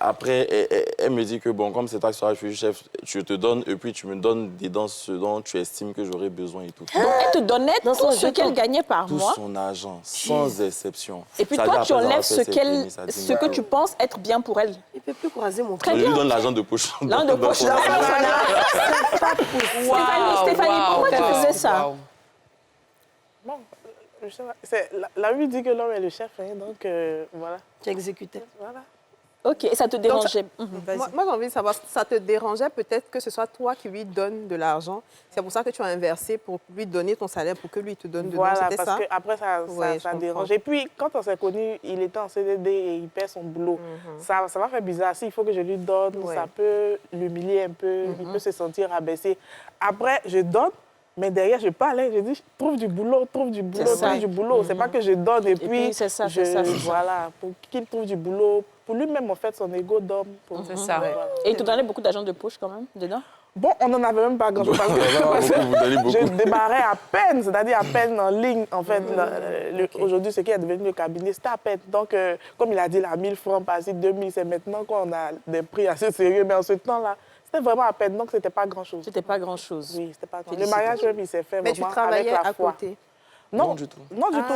Après, elle me dit que, bon, comme c'est toi qui seras le chef, je te donne, et puis tu me donnes dedans ce dont tu estimes que j'aurais besoin et tout. Donc, elle te donnait tout ce qu'elle gagnait par Tout mois. son argent, sans exception. Et puis toi, tu enlèves ce que tu penses être bien pour elle. Il ne peut plus croiser mon Très Je bien. lui donne l'argent de poche. L'argent de poche. Stéphanie, pourquoi tu faisais ça? Bon, je sais pas. La vie dit que l'homme est le chef, hein, donc voilà. Tu exécutais. Voilà. Ok, et ça te dérangeait. Moi, j'ai envie de savoir, ça te dérangeait peut-être que ce soit toi qui lui donne de l'argent. C'est pour ça que tu as inversé pour lui donner ton salaire, pour que lui te donne dedans. Voilà, C'était parce ça? qu'après, ça dérange. Et puis, quand on s'est connus, il était en CDD et il perd son boulot. Ça va faire bizarre. S'il faut que je lui donne, ça peut l'humilier un peu, il peut se sentir abaissé. Après, je donne. Mais derrière, je parle, je dis, trouve du boulot. C'est pas que je donne et puis c'est ça. Voilà, pour qu'il trouve du boulot. Pour lui-même, en fait, son ego d'homme. C'est ça. Voilà. Et il te donnait beaucoup d'argent de poche quand même, dedans? Bon, on n'en avait même pas grand-chose. Parce que je démarrais à peine, c'est-à-dire à peine en ligne. En fait, aujourd'hui, ce qui est devenu le cabinet, c'était à peine. Donc, comme il a dit, là, 1000 francs par-ci, 2000, c'est maintenant qu'on a des prix assez sérieux. Mais en ce temps-là, c'était vraiment à peine, donc c'était pas grand-chose. C'était pas grand-chose. Oui, c'était pas grand-chose. Le mariage, même, il s'est fait Mais tu vraiment travaillais avec la à foi. côté? Non, du tout. Non, du tout.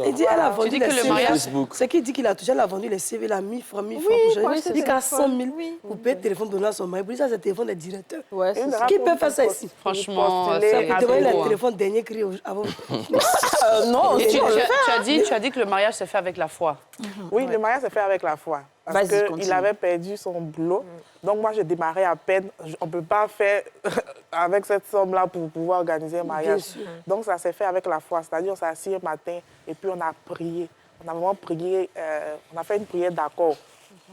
Il dit, elle a vendu dis les que le CV. mariage- Ce qu'il dit qu'il a touché, elle a vendu les CV, là, 1000 francs. pour Il acheter dit des qu'à téléphones. 100 000 pour payer le téléphone donné à son mari. Pour lui, ça, c'est le téléphone des directeurs. Ouais, c'est ça. Qui peut faire ça ici? Franchement, postuler c'est Il à devrait trop, le hein. téléphone dernier cri avant. Non, Et c'est tu as dit que le mariage s'est fait avec la foi. Oui, le mariage s'est fait avec la foi. Parce Vas-y, qu'il continue. avait perdu son boulot. Donc, moi, je démarrais à peine. On ne peut pas faire avec cette somme-là pour pouvoir organiser un mariage. sûr. Donc, ça s'est fait avec la foi. C'est-à-dire, on s'est assis un matin et puis on a prié. On a vraiment prié. On a fait une prière d'accord.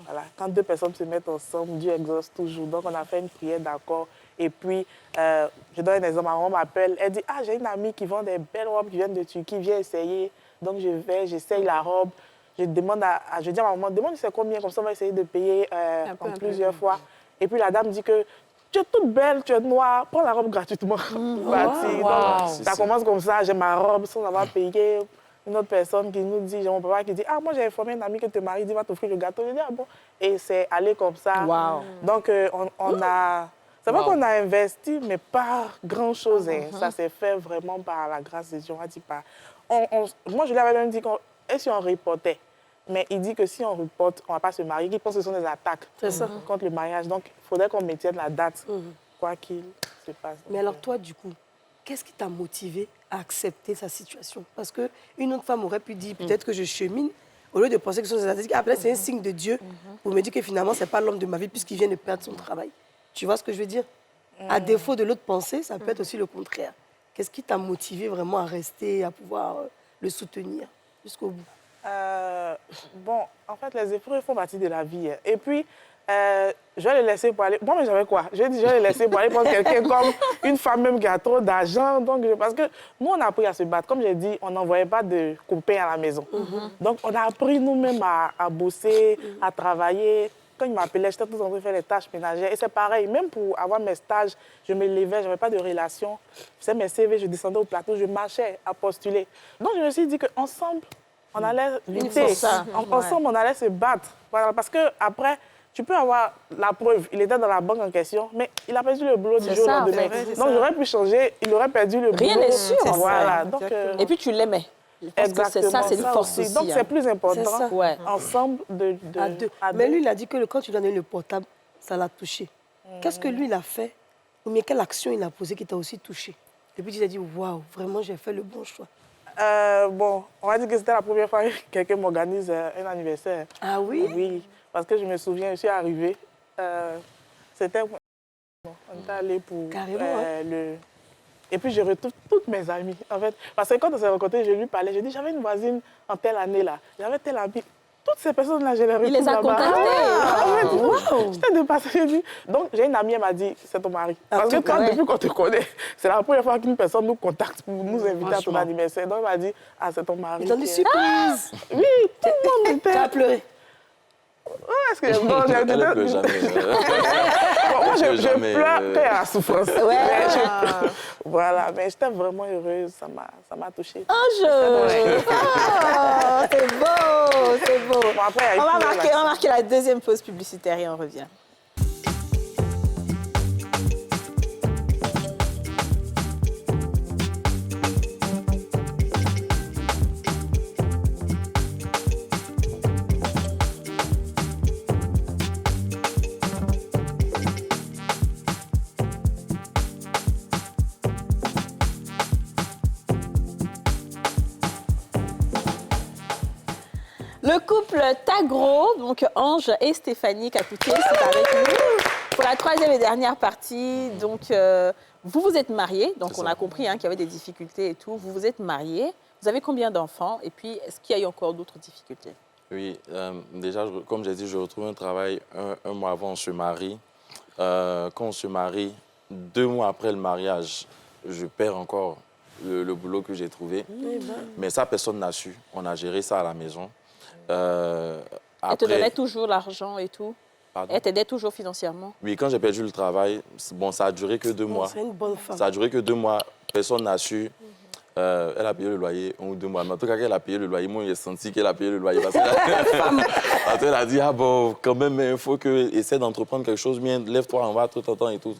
Voilà. Quand 2 personnes se mettent ensemble, Dieu exauce toujours. Donc, on a fait une prière d'accord. Et puis, je donne un exemple. Ma maman m'appelle. Elle dit, j'ai une amie qui vend des belles robes qui viennent de Turquie. Viens essayer. Donc, j'essaye la robe. Je dis à ma maman, demande c'est combien, comme ça on va essayer de payer en plusieurs fois. Et puis la dame dit que tu es toute belle, tu es noire, prends la robe gratuitement. Parti. Donc, ça commence comme ça, j'ai ma robe sans avoir payé. Une autre personne qui nous dit, j'ai mon papa qui dit, moi j'ai informé un ami que ton mari dit va t'offrir le gâteau. Je dis, bon. Et c'est allé comme ça. Wow. Donc on a... C'est vrai qu'on a investi, mais pas grand-chose. Hein. Ça s'est fait vraiment par la grâce de Dieu. On a dit pas. Moi, je lui avais même dit, et si on reportait? Mais il dit que si on reporte, on ne va pas se marier. Il pense que ce sont des attaques contre le mariage. Donc, il faudrait qu'on maintienne la date, quoi qu'il se passe. Mais alors toi, du coup, qu'est-ce qui t'a motivé à accepter sa situation? Parce qu'une autre femme aurait pu dire, peut-être que je chemine, au lieu de penser que ce sont des attaques. Après, c'est un signe de Dieu pour me dire que finalement, ce n'est pas l'homme de ma vie puisqu'il vient de perdre son travail. Tu vois ce que je veux dire? À défaut de l'autre pensée, ça peut être aussi le contraire. Qu'est-ce qui t'a motivé vraiment à rester, à pouvoir le soutenir jusqu'au bout? Bon, en fait, les épreuves font partie de la vie. Et puis, je vais le laisser pour aller... Moi, mais j'avais quoi? Je dis, je vais le laisser pour aller prendre quelqu'un comme une femme même qui a trop d'argent. Parce que nous, on a appris à se battre. Comme j'ai dit, on n'envoyait pas de copains à la maison. Donc, on a appris nous-mêmes à bosser, à travailler. Quand il m'appelait, j'étais tout en train de faire les tâches ménagères. Et c'est pareil, même pour avoir mes stages, je me levais, je n'avais pas de relation. Je faisais mes CV, je descendais au plateau, je marchais à postuler. Donc, je me suis dit qu'ensemble, on allait lutter. Ensemble, on allait se battre. Voilà, parce qu'après, tu peux avoir la preuve. Il était dans la banque en question, mais il a perdu le boulot du jour au lendemain. Donc, j'aurais pu changer, il aurait perdu le boulot. Rien n'est sûr. Voilà. Donc, Et puis tu l'aimais. exactement. C'est une force aussi. Donc, c'est plus important. Ouais. Ensemble, À deux. Mais lui, il a dit que quand tu lui as donné le portable, ça l'a touché. Qu'est-ce que lui, il a fait? Ou bien quelle action il a posée qui t'a aussi touché? Depuis, tu t'es dit, waouh, vraiment, j'ai fait le bon choix. Bon, on va dire que c'était la première fois que quelqu'un m'organise un anniversaire. Ah oui? Oui, parce que je me souviens, je suis arrivée. C'était... On était allé pour Carrément, le... Et puis, je retrouve toutes mes amies, en fait. Parce que quand on s'est rencontrés, je lui parlais. Je dis, j'avais une voisine en telle année, là. J'avais telle amie. Toutes ces personnes-là, je les retrouve Il les a là-bas. contactées. Wow. J'étais dépassée. J'ai dit... Donc, j'ai une amie, elle m'a dit, c'est ton mari. Parce que quand, depuis qu'on te connaît, c'est la première fois qu'une personne nous contacte pour nous inviter à ton anniversaire. Donc, elle m'a dit, ah, c'est ton mari. Ils ont dit surprise. Oui, tout le monde était... Tu as pleuré. Ouais, est-ce que bon, j'ai dit... Elle ne pleure jamais. Bon, moi, je jamais, pleure quand il y a la souffrance. Ouais. Mais voilà, mais j'étais vraiment heureuse, ça m'a touchée. Ange! Oh, c'est beau, c'est beau. Bon, après, il y a On eu va plusieurs marquer la deuxième pause publicitaire et on revient. Le couple Tagro, donc Ange et Stéphanie Capouté, c'est avec nous pour la troisième et dernière partie. Donc, vous vous êtes mariés, donc on a compris qu'il y avait des difficultés et tout. Vous vous êtes mariés. Vous avez combien d'enfants? Et puis, est-ce qu'il y a eu encore d'autres difficultés? Oui, déjà, comme j'ai dit, je retrouve un travail un mois avant, on se marie. Quand on se marie, 2 mois après le mariage, je perds encore le boulot que j'ai trouvé. Mais ça, personne n'a su. On a géré ça à la maison. Elle te donnait toujours l'argent et tout? Pardon? Elle t'aidait toujours financièrement? Oui, quand j'ai perdu le travail, bon, ça a duré que 2 mois. C'est une bonne femme. Ça a duré que 2 mois. Personne n'a su. Elle a payé le loyer 1 ou 2 mois. Mais en tout cas, quand elle a payé le loyer, moi, j'ai senti qu'elle a payé le loyer. Parce qu'elle a dit, ah bon, quand même, il faut qu'elle essaie d'entreprendre quelque chose bien. Lève-toi, on va tout le temps et tout.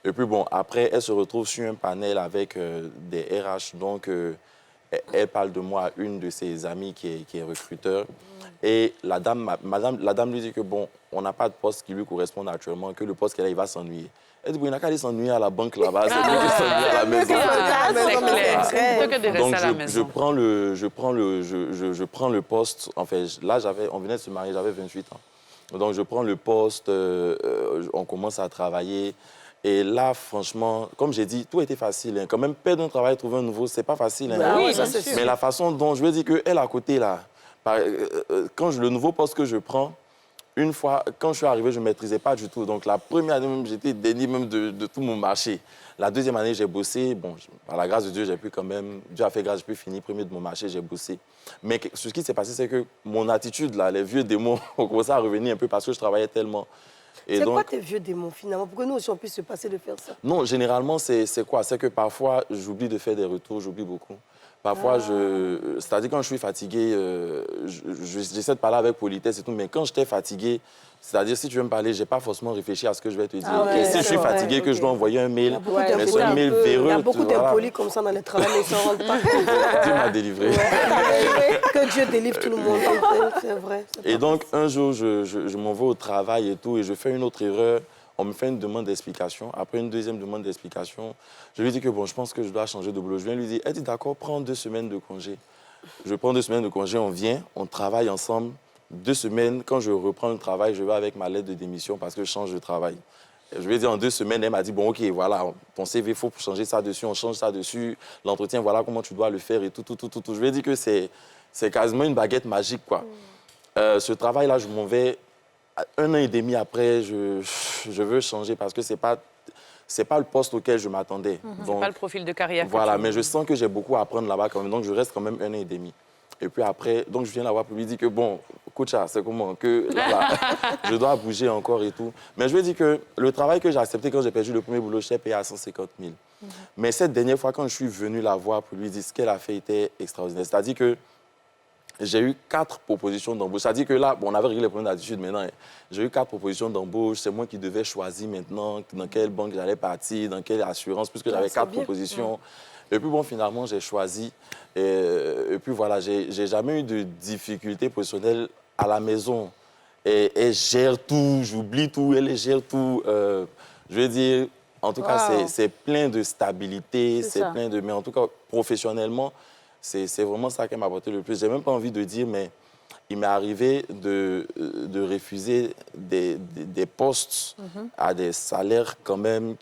Et puis bon, après, elle se retrouve sur un panel avec des RH. Donc, elle parle de moi à une de ses amies qui est recruteur. Et la dame lui dit que bon, on n'a pas de poste qui lui correspond actuellement, que le poste qu'elle a, il va s'ennuyer. Elle dit, bon, il n'a qu'à aller s'ennuyer à la banque là-bas, c'est mieux qu'il s'ennuie à la maison. C'est clair. Plutôt que de rester Donc, à la maison. je prends le poste. En fait, là, on venait de se marier, j'avais 28 ans. Donc, je prends le poste, on commence à travailler. Et là, franchement, comme j'ai dit, tout était facile. Hein. Quand même, perdre un travail, trouver un nouveau, c'est pas facile. Hein. Oui, ça, c'est sûr. Mais la façon dont, je veux dire qu'elle, à côté, là, quand le nouveau poste que je prends, une fois, quand je suis arrivé, je ne maîtrisais pas du tout. Donc, la première année, même, j'étais déni même de tout mon marché. La deuxième année, j'ai bossé. Bon, par la grâce de Dieu, j'ai pu quand même... Dieu a fait grâce, j'ai pu finir premier de mon marché, j'ai bossé. Mais ce qui s'est passé, c'est que mon attitude, là, les vieux démons, ont commencé à revenir un peu parce que je travaillais tellement. C'est quoi tes vieux démons, finalement? Pour que nous aussi, on puisse se passer de faire ça? Non, généralement, c'est quoi? C'est que parfois, j'oublie de faire des retours, j'oublie beaucoup. Parfois, c'est-à-dire quand je suis fatigué, j'essaie de parler avec politesse et tout, mais quand j'étais fatigué, c'est-à-dire si tu veux me parler, je n'ai pas forcément réfléchi à ce que je vais te dire. Ouais, et si je suis fatigué, que je dois envoyer un mail, mais c'est un mail véreux. Il y a beaucoup d'impolis comme ça dans les travaux, mais ils ne s'en rendent pas. Dieu m'a délivré. Que Dieu délivre tout le monde, c'est vrai. Et donc, un jour, je m'en vais au travail et tout, et je fais une autre erreur. On me fait une demande d'explication. Après une deuxième demande d'explication, je lui dis que bon, je pense que je dois changer de boulot. Je viens lui dire, elle dit d'accord, prends 2 semaines de congé. Je prends 2 semaines de congé, on vient, on travaille ensemble. 2 semaines, quand je reprends le travail, je vais avec ma lettre de démission parce que je change de travail. Je lui ai dit en 2 semaines, elle m'a dit, bon, OK, voilà, ton CV, il faut changer ça dessus, on change ça dessus. L'entretien, voilà comment tu dois le faire et tout. Je lui ai dit que c'est quasiment une baguette magique, quoi. Ce travail-là, je m'en vais 1 an et demi après, je veux changer parce que c'est pas le poste auquel je m'attendais. C'est pas le profil de carrière. Voilà, mais je sens que j'ai beaucoup à apprendre là-bas quand même, donc je reste quand même 1 an et demi. Et puis après, donc je viens la voir pour lui dire que bon, Koucha, c'est comment que là, je dois bouger encore et tout. Mais je lui ai dit que le travail que j'ai accepté quand j'ai perdu le premier boulot, je t'ai payé à 150 000. Mais cette dernière fois, quand je suis venu la voir pour lui dire ce qu'elle a fait était extraordinaire. C'est-à-dire que j'ai eu 4 propositions d'embauche. C'est-à-dire que là, bon, on avait réglé les problèmes d'attitude maintenant. J'ai eu 4 propositions d'embauche. C'est moi qui devais choisir maintenant dans quelle banque j'allais partir, dans quelle assurance, puisque j'avais 4 propositions. Et puis bon, finalement, j'ai choisi. Et puis voilà, j'ai jamais eu de difficultés professionnelles à la maison. Et elle gère tout, j'oublie tout, elle gère tout. Je veux dire, En tout cas, Wow. c'est plein de stabilité, C'est c'est ça. plein de... Mais en tout cas, professionnellement, c'est vraiment ça qui m'a apporté le plus. J'ai même pas envie de dire, mais il m'est arrivé de refuser des postes à des salaires quand même,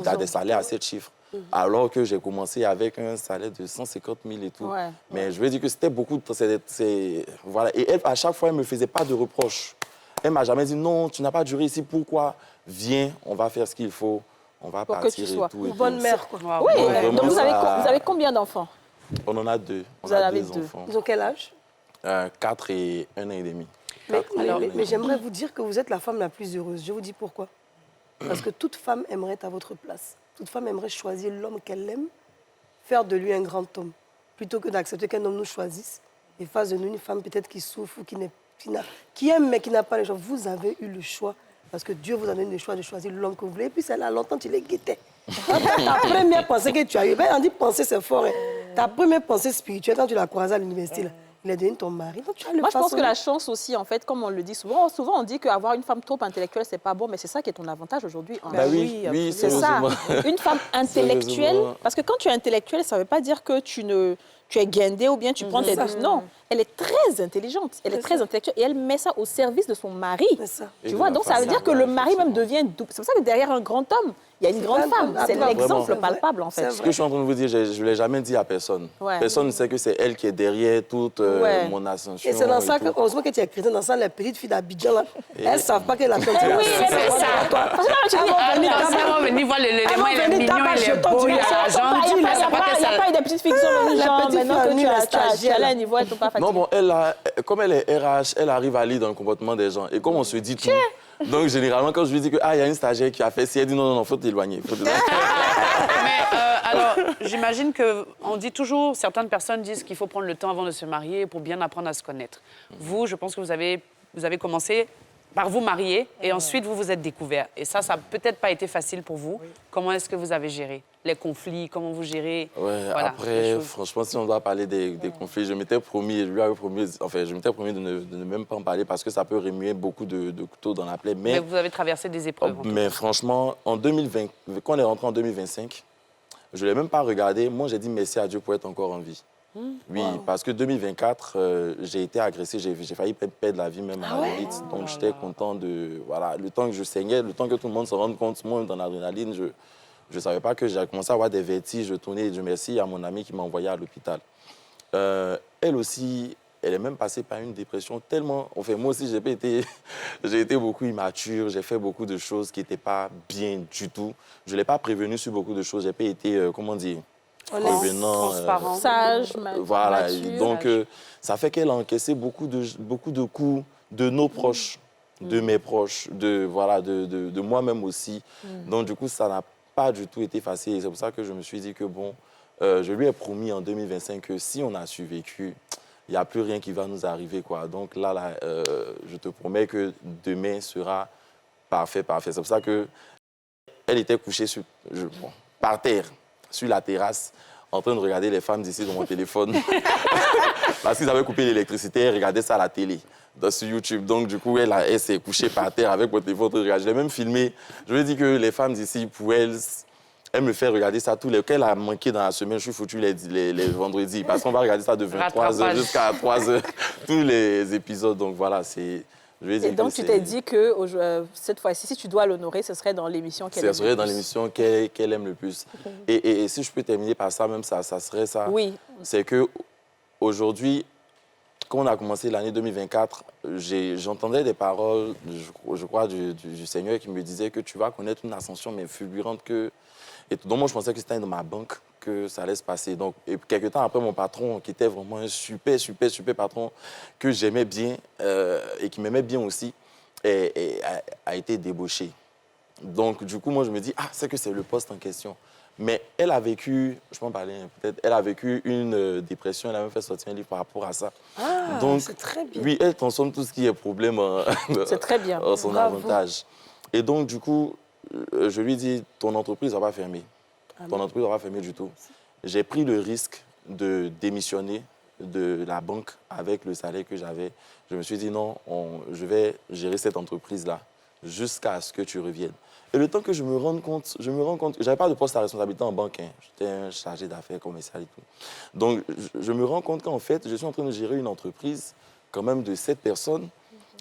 à des salaires à 7 chiffres. Alors que j'ai commencé avec un salaire de 150 000 et tout. Ouais, Mais je veux dire que c'était beaucoup de... Voilà. Et elle, à chaque fois, elle ne me faisait pas de reproches. Elle ne m'a jamais dit, non, tu n'as pas duré ici, pourquoi? Viens, on va faire ce qu'il faut, on va Pour que partir tu et sois tout. Et Bonne tout. mère, quoi. Waouh. Oui, Donc, vraiment, donc vous ça- avez combien d'enfants? On en a 2. On Vous a en avez 2 deux. enfants. Ils ont quel âge? 4 et 1 an et demi. Mais, Quatre et un an et demi. mais j'aimerais vous dire que vous êtes la femme la plus heureuse. Je vous dis pourquoi. Parce que toute femme aimerait être à votre place. Toute femme aimerait choisir l'homme qu'elle aime, faire de lui un grand homme, plutôt que d'accepter qu'un homme nous choisisse et fasse de nous une femme peut-être qui souffre ou qui aime mais qui n'a pas le choix. Vous avez eu le choix parce que Dieu vous a donné le choix de choisir l'homme que vous voulez. Et puis celle-là, longtemps, tu les guettais. Ta première pensée que tu as eue, on dit penser c'est fort. Hein. Ta première pensée spirituelle, quand tu l'as croisée à l'université, là, il est devenu ton mari. Donc, tu as le Moi, je pense que façonné. la chance aussi, en fait, comme on le dit souvent, on dit qu'avoir une femme trop intellectuelle, c'est pas bon, mais c'est ça qui est ton avantage aujourd'hui. Bah oui, oui, C'est ça. sérieusement. Une femme intellectuelle, Sérieusement. parce que quand tu es intellectuelle, ça ne veut pas dire que tu es guindée ou bien tu prends des... Non, elle est très intelligente, elle est très intellectuelle et elle met ça au service de son mari. C'est ça. Et Tu de vois, la donc ça veut femme, dire que ouais, le mari même effectivement. devient double. C'est pour ça que derrière un grand homme, il y a une grande pas femme. un C'est homme. l'exemple Vraiment. palpable, en fait. C'est Ce que je suis en train de vous dire, je ne l'ai jamais dit à personne. Ouais. Personne ne sait que c'est elle qui est derrière toute Ouais. mon ascension. Et c'est dans ça et que, tout. heureusement que tu es chrétien, dans ça, les petites filles d'Abidjan, là, elles ne savent pas que la personne. Oui, C'est ça. Parce que là, tu dis, Ah, venir non, c'est bon, venir voir l'élément, il est venir mignon, il est tabac, beau, jeton, il tu a vois, l'argent. Il n'y a, C'est pas que ça- pas eu des petites fictions venus, la genre, petite maintenant fille que venue, tu la as stagiaire, allé à un là. niveau, elles ne sont pas fatiguées. Non, bon, comme elle est RH, elle arrive à lire dans le comportement des gens. Et comme on se dit tout, donc généralement, quand je lui dis que il y a une stagiaire qui a fait ci, elle dit non, faut t'éloigner. Mais alors, j'imagine qu'on dit toujours, certaines personnes disent qu'il faut prendre le temps avant de se marier pour bien apprendre à se connaître. Vous, je pense que vous avez commencé par vous marier et ensuite vous vous êtes découvert. Et ça n'a peut-être pas été facile pour vous. Comment est-ce que vous avez géré les conflits? Comment vous gérez Ouais, voilà, les après, choses. franchement, si on doit parler des conflits, je m'étais promis, je lui avais promis, enfin, je m'étais promis de ne même pas en parler parce que ça peut remuer beaucoup de couteaux dans la plaie. Mais vous avez traversé des épreuves. en tout Mais franchement, en 2020, quand on est rentré en 2025, je ne l'ai même pas regardé. Moi, j'ai dit merci à Dieu pour être encore en vie. Oui, parce que 2024, j'ai été agressé, j'ai failli perdre la vie même à la limite. Donc, j'étais content de... Voilà, le temps que je saignais, le temps que tout le monde se rende compte, moi, dans l'adrénaline, je ne savais pas que j'ai commencé à avoir des vertiges. Je tournais, Dieu merci à mon ami qui m'a envoyé à l'hôpital. Elle aussi, elle est même passée par une dépression tellement... Enfin, moi aussi, j'ai été beaucoup immature, j'ai fait beaucoup de choses qui n'étaient pas bien du tout. Je ne l'ai pas prévenue sur beaucoup de choses. J'ai pas été, comment dire, prévenant. Transparent. Sage, Voilà, mature. donc ça fait qu'elle a encaissé beaucoup de coups de nos proches, de mes proches, de moi-même aussi. Donc du coup, ça n'a pas du tout été facile. Et c'est pour ça que je me suis dit que bon, je lui ai promis en 2025 que si on a survécu, il n'y a plus rien qui va nous arriver, quoi. Donc là, je te promets que demain sera parfait, parfait. C'est pour ça que elle était couchée par terre, sur la terrasse, en train de regarder les femmes d'ici dans mon téléphone. Parce qu'ils avaient coupé l'électricité, elle regardait ça à la télé, sur YouTube. Donc, du coup, elle s'est couchée par terre avec mon téléphone. Je l'ai même filmé. Je lui ai dit que les femmes d'ici, pour elles me fait regarder ça tous les... Qu'elle a manqué dans la semaine, je suis foutu les vendredis. Parce qu'on va regarder ça de 23h jusqu'à 3h, tous les épisodes. Donc, voilà, c'est... Et donc, tu t'es dit que cette fois-ci, si tu dois l'honorer, ce serait dans l'émission qu'elle aime. Ce serait dans l'émission qu'elle aime le plus. Et si je peux terminer par ça, même ça serait ça. Oui. C'est qu'aujourd'hui, quand on a commencé l'année 2024, j'entendais des paroles, je crois, du Seigneur qui me disait que tu vas connaître une ascension, mais fulgurante. Donc, moi, je pensais que c'était dans ma banque que ça allait se passer. Donc, et quelques temps après, mon patron, qui était vraiment un super patron, que j'aimais bien et qui m'aimait bien aussi, a été débauché. Donc, du coup, moi, je me dis, c'est que c'est le poste en question. Mais elle a vécu, je peux en parler peut-être, elle a vécu une dépression, elle a même fait sortir un livre par rapport à ça. Donc, c'est très bien. Oui, elle transforme tout ce qui est problème C'est très bien. en son Bravo. avantage. Et donc, du coup, je lui dis, ton entreprise ne va pas fermer. Ton entreprise ne va pas fermer du tout. J'ai pris le risque de démissionner de la banque avec le salaire que j'avais. Je me suis dit, non, je vais gérer cette entreprise-là. jusqu'à ce que tu reviennes. Et le temps que je me rends compte, j'avais pas de poste à responsabilité en banque, hein. J'étais un chargé d'affaires commerciales et tout. Donc, je me rends compte qu'en fait, je suis en train de gérer une entreprise quand même de 7 personnes,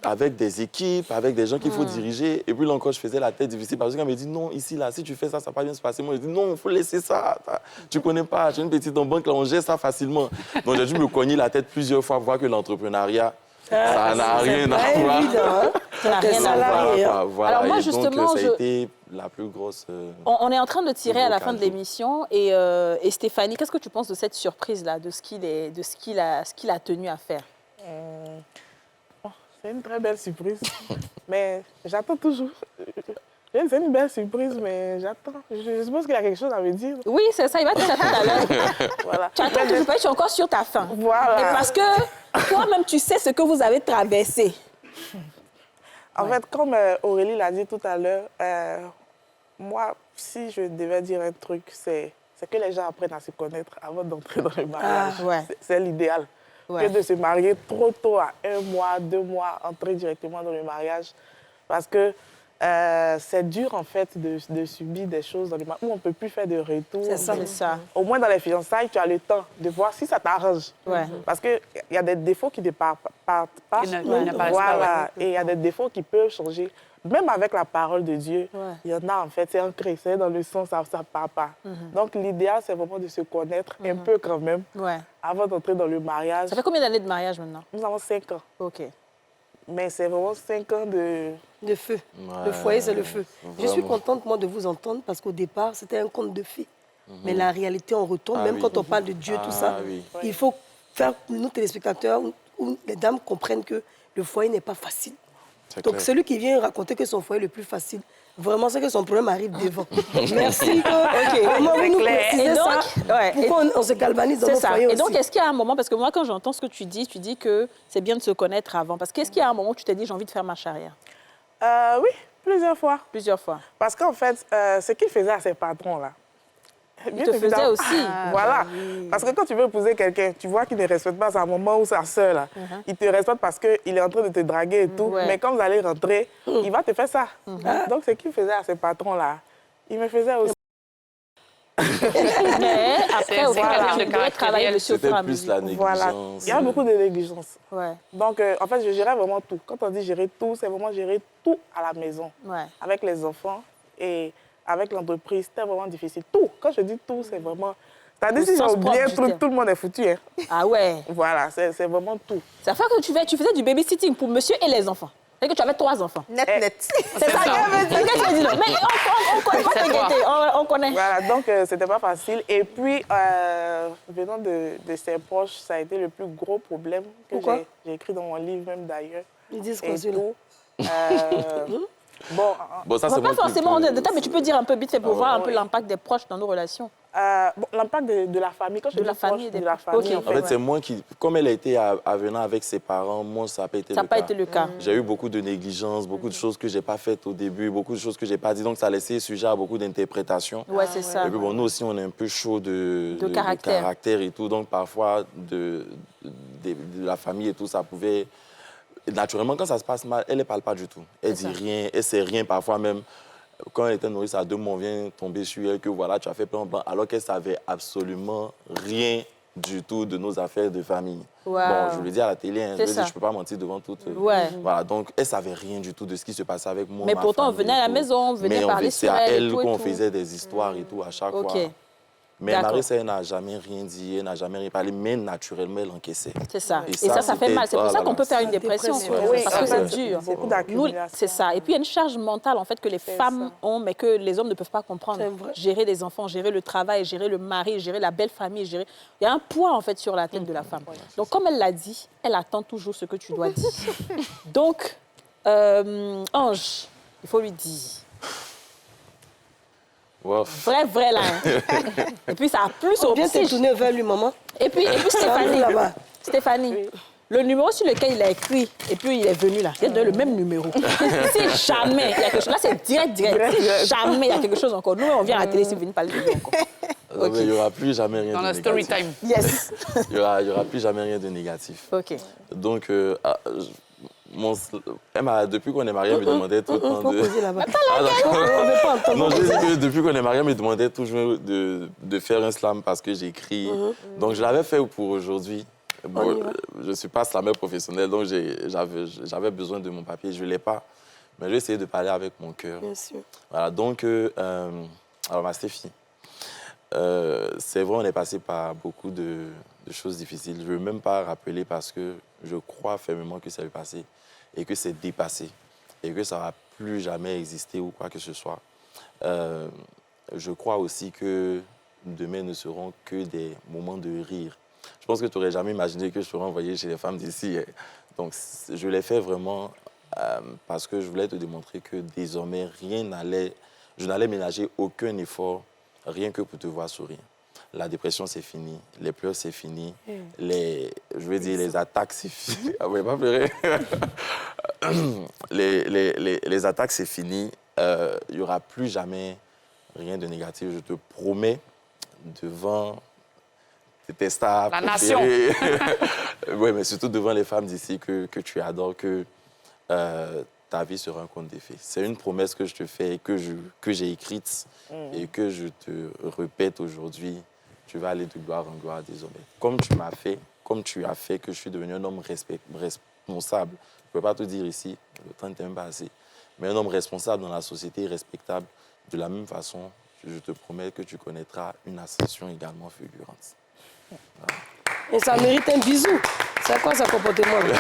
avec des équipes, avec des gens qu'il faut diriger. Et puis là encore, je faisais la tête difficile parce qu'elle me dit non, ici, là, si tu fais ça, ça va pas bien se passer. Moi, je dis non, il faut laisser ça. Tu connais pas, j'ai une petite en banque, là, on gère ça facilement. Donc, j'ai dû me cogner la tête plusieurs fois pour voir que l'entrepreneuriat, ça n'a rien à voir. Ça n'a rien à voir. Voilà. Alors moi, Et justement, donc, ça a été la plus grosse... On est en train de tirer à la fin de l'émission. Et Stéphanie, qu'est-ce que tu penses de cette surprise-là, de ce qu'il a tenu à faire? C'est une très belle surprise, mais j'attends toujours. C'est une belle surprise, mais j'attends. Je suppose qu'il y a quelque chose à me dire. Oui, c'est ça, il va te dire tout à l'heure. Voilà. Tu attends toujours pas, tu es encore sur ta faim. Voilà. Et parce que toi-même, tu sais ce que vous avez traversé. En fait, comme Aurélie l'a dit tout à l'heure, moi, si je devais dire un truc, c'est que les gens apprennent à se connaître avant d'entrer dans le mariage. ouais. C'est l'idéal. Ouais. Que de se marier trop tôt, à 1 mois, 2 mois, entrer directement dans le mariage. Parce que c'est dur, en fait, de subir des choses dans le mariage où on ne peut plus faire de retour. C'est ça, c'est ça. Au moins, dans les fiançailles, tu as le temps de voir si ça t'arrange. Ouais. Parce qu'il y a des défauts qui ne partent pas. Qui n'apparaissent pas, Voilà. Et il y a des défauts qui peuvent changer. Même avec la parole de Dieu, Ouais. il y en a, en fait, c'est ancré, c'est dans le sang, ça ne part pas. Donc, l'idéal, c'est vraiment de se connaître un peu quand même Ouais. avant d'entrer dans le mariage. Ça fait combien d'années de mariage maintenant? Nous avons 5 ans. OK. Mais c'est vraiment 5 ans De feu. Ouais, Le foyer, c'est le feu. Je suis vraiment. contente, moi, de vous entendre parce qu'au départ, c'était un conte de fées. Mais la réalité, on retourne, Ah même oui. quand on parle de Dieu, tout ça. oui. Il faut faire, nous, téléspectateurs, où les dames comprennent que le foyer n'est pas facile. C'est Donc, clair. celui qui vient raconter que son foyer est le plus facile, vraiment, c'est que son problème arrive devant. Merci. Comment vous nous précisez Et donc, ça? ouais. Pourquoi on se galvanise dans C'est nos ça. foyers Et donc, aussi? est-ce qu'il y a un moment, parce que moi, quand j'entends ce que tu dis que c'est bien de se connaître avant. Parce qu'est-ce qu'il y a un moment où tu t'es dit, j'ai envie de faire marche arrière? Oui, plusieurs fois. Plusieurs fois. Parce qu'en fait, ce qu'il faisait à ses patrons, là, Il te faisait aussi. Voilà. Parce que quand tu veux épouser quelqu'un, tu vois qu'il ne respecte pas sa maman ou sa soeur, là. Il te respecte parce qu'il est en train de te draguer et tout. Ouais. Mais quand vous allez rentrer, il va te faire ça. Donc, ce qu'il faisait à ses patrons, là, il me faisait aussi. Mais après, au c'est final, quelqu'un de tu dois travailler dessus au fur et C'était à plus mesure. la négligence. Voilà. Il y a beaucoup de négligence. Ouais, Donc, en fait, je gérais vraiment tout. Quand on dit gérer tout, c'est vraiment gérer tout à la maison. ouais. Avec les enfants et avec l'entreprise, c'était vraiment difficile. Tout. Quand je dis tout, c'est vraiment... C'est-à-dire, Au si j'ai sens oublié un propre du truc, terme. tout le monde est foutu. Hein. Ah ouais. Voilà, c'est vraiment tout. Ça fait que tu faisais du babysitting pour monsieur et les enfants. C'est que tu avais 3 enfants. Net, net. C'est ça qu'elle veut dire. C'est ce que tu veux dire. Mais on connaît pas C'est te toi. guetter. On connaît. Voilà, donc c'était pas facile. Et puis, venant de ses proches, ça a été le plus gros problème que Pourquoi? j'ai écrit dans mon livre, même d'ailleurs. Ils disent Et qu'on se tout. Bon, Bon, ça, On c'est va pas moi qui forcément en peux- détail, mais tu peux dire un peu vite fait pour Ah ouais. voir un peu l'impact des proches dans nos relations. l'impact de la famille, quand je De dis la proche, famille, de des la proches. famille, Ok. En fait, c'est moi qui... Comme elle a été avenant avec ses parents, moi, ça n'a pas été Ça n'a le pas cas. été le cas. J'ai eu beaucoup de négligence, beaucoup de choses que je n'ai pas faites au début, beaucoup de choses que je n'ai pas dit. Donc, ça a laissé sujet à beaucoup d'interprétations. Ouais, c'est ça. Et puis, bon, nous aussi, on est un peu chaud de caractère. et tout. Donc, parfois, de la famille et tout, ça pouvait... Naturellement, quand ça se passe mal, elle ne parle pas du tout. Elle dit rien, elle sait rien. Parfois même, quand elle était nourrice à 2 mois, on vient tomber sur elle que voilà, tu as fait plein de plans, alors qu'elle savait absolument rien du tout de nos affaires de famille. Wow. Bon, je le dis à la télé, hein, C'est je ça. ne peux pas mentir devant toutes. Ouais. Voilà, donc elle savait rien du tout de ce qui se passait avec moi. Mais ma pourtant, on famille venait à et la tout. maison, on venait Mais parler c'est sur à elle et elle tout et qu'on tout. faisait des histoires et tout à chaque Ok. fois. Mais D'accord. Marissa, elle n'a jamais rien dit, elle n'a jamais rien parlé, mais naturellement, elle encaissait. C'est ça. Et Et ça, ça fait c'était- mal. C'est pour oh ça là qu'on là. peut faire une La dépression. dépression. Oui, Parce que en c'est fait, dur. beaucoup Nous, d'accumulation. c'est ça. Et puis, il y a une charge mentale, en fait, que les femmes ont, mais que les hommes ne peuvent pas comprendre. C'est vrai. Gérer les enfants, gérer le travail, gérer le mari, gérer la belle famille, gérer... Il y a un poids, en fait, sur la tête de la femme. Donc, comme elle l'a dit, elle attend toujours ce que tu dois dire. Donc, Ange, il faut lui dire. Wow. Vrai, là. Hein. Et puis, ça a plus au Viens te psy. tourner vers lui, maman. Et puis Stéphanie, là-bas. Stéphanie, le numéro sur lequel il a écrit, et puis il est venu là, il a donné le même numéro. Si jamais il y a quelque chose, là c'est direct. Si jamais il y a quelque chose encore, nous on vient à la télé, si vous venez parler de nous encore. Non, mais il n'y aura plus jamais rien Dans de la négatif. story time. Yes. Il n'y aura plus jamais rien de négatif. OK. Donc, depuis qu'on est mariés, elle me demandait tout le temps Faut de... poser là-bas. Ah, d'accord. On veut pas entendre. Non, je dis que depuis qu'on est mariés, elle me demandait toujours de faire un slam parce que j'écris. Donc, je l'avais fait pour aujourd'hui. Bon, je ne suis pas slammer professionnel, donc j'avais besoin de mon papier. Je ne l'ai pas, mais j'ai essayé de parler avec mon cœur. Bien sûr. Voilà, donc, alors, ma Stéphie, c'est vrai, on est passé par beaucoup de choses difficiles. Je ne veux même pas rappeler parce que je crois fermement que ça va passer et que c'est dépassé et que ça ne va plus jamais exister ou quoi que ce soit. Je crois aussi que demain ne seront que des moments de rire. Je pense que tu n'aurais jamais imaginé que je serais envoyé chez les femmes d'ici. Donc, je l'ai fait vraiment parce que je voulais te démontrer que désormais, je n'allais ménager aucun effort, rien que pour te voir sourire. La dépression, c'est fini. Les pleurs, c'est fini. Les attaques, c'est fini. Ah oui, pas pleurer. Les attaques, c'est fini. Il n'y aura plus jamais rien de négatif. Je te promets, devant tes stars la préférées. Oui, mais surtout devant les femmes d'ici que tu adores, que ta vie sera un conte de fées. C'est une promesse que je te fais et que j'ai écrite et que je te répète aujourd'hui. Tu vas aller de gloire en gloire désormais. Comme tu as fait que je suis devenu un homme responsable. Je ne peux pas te dire ici, le temps n'était même pas assez, mais un homme responsable dans la société, respectable. De la même façon, je te promets que tu connaîtras une ascension également fulgurante. Voilà. Et ça mérite un bisou. C'est quoi ce comportement là?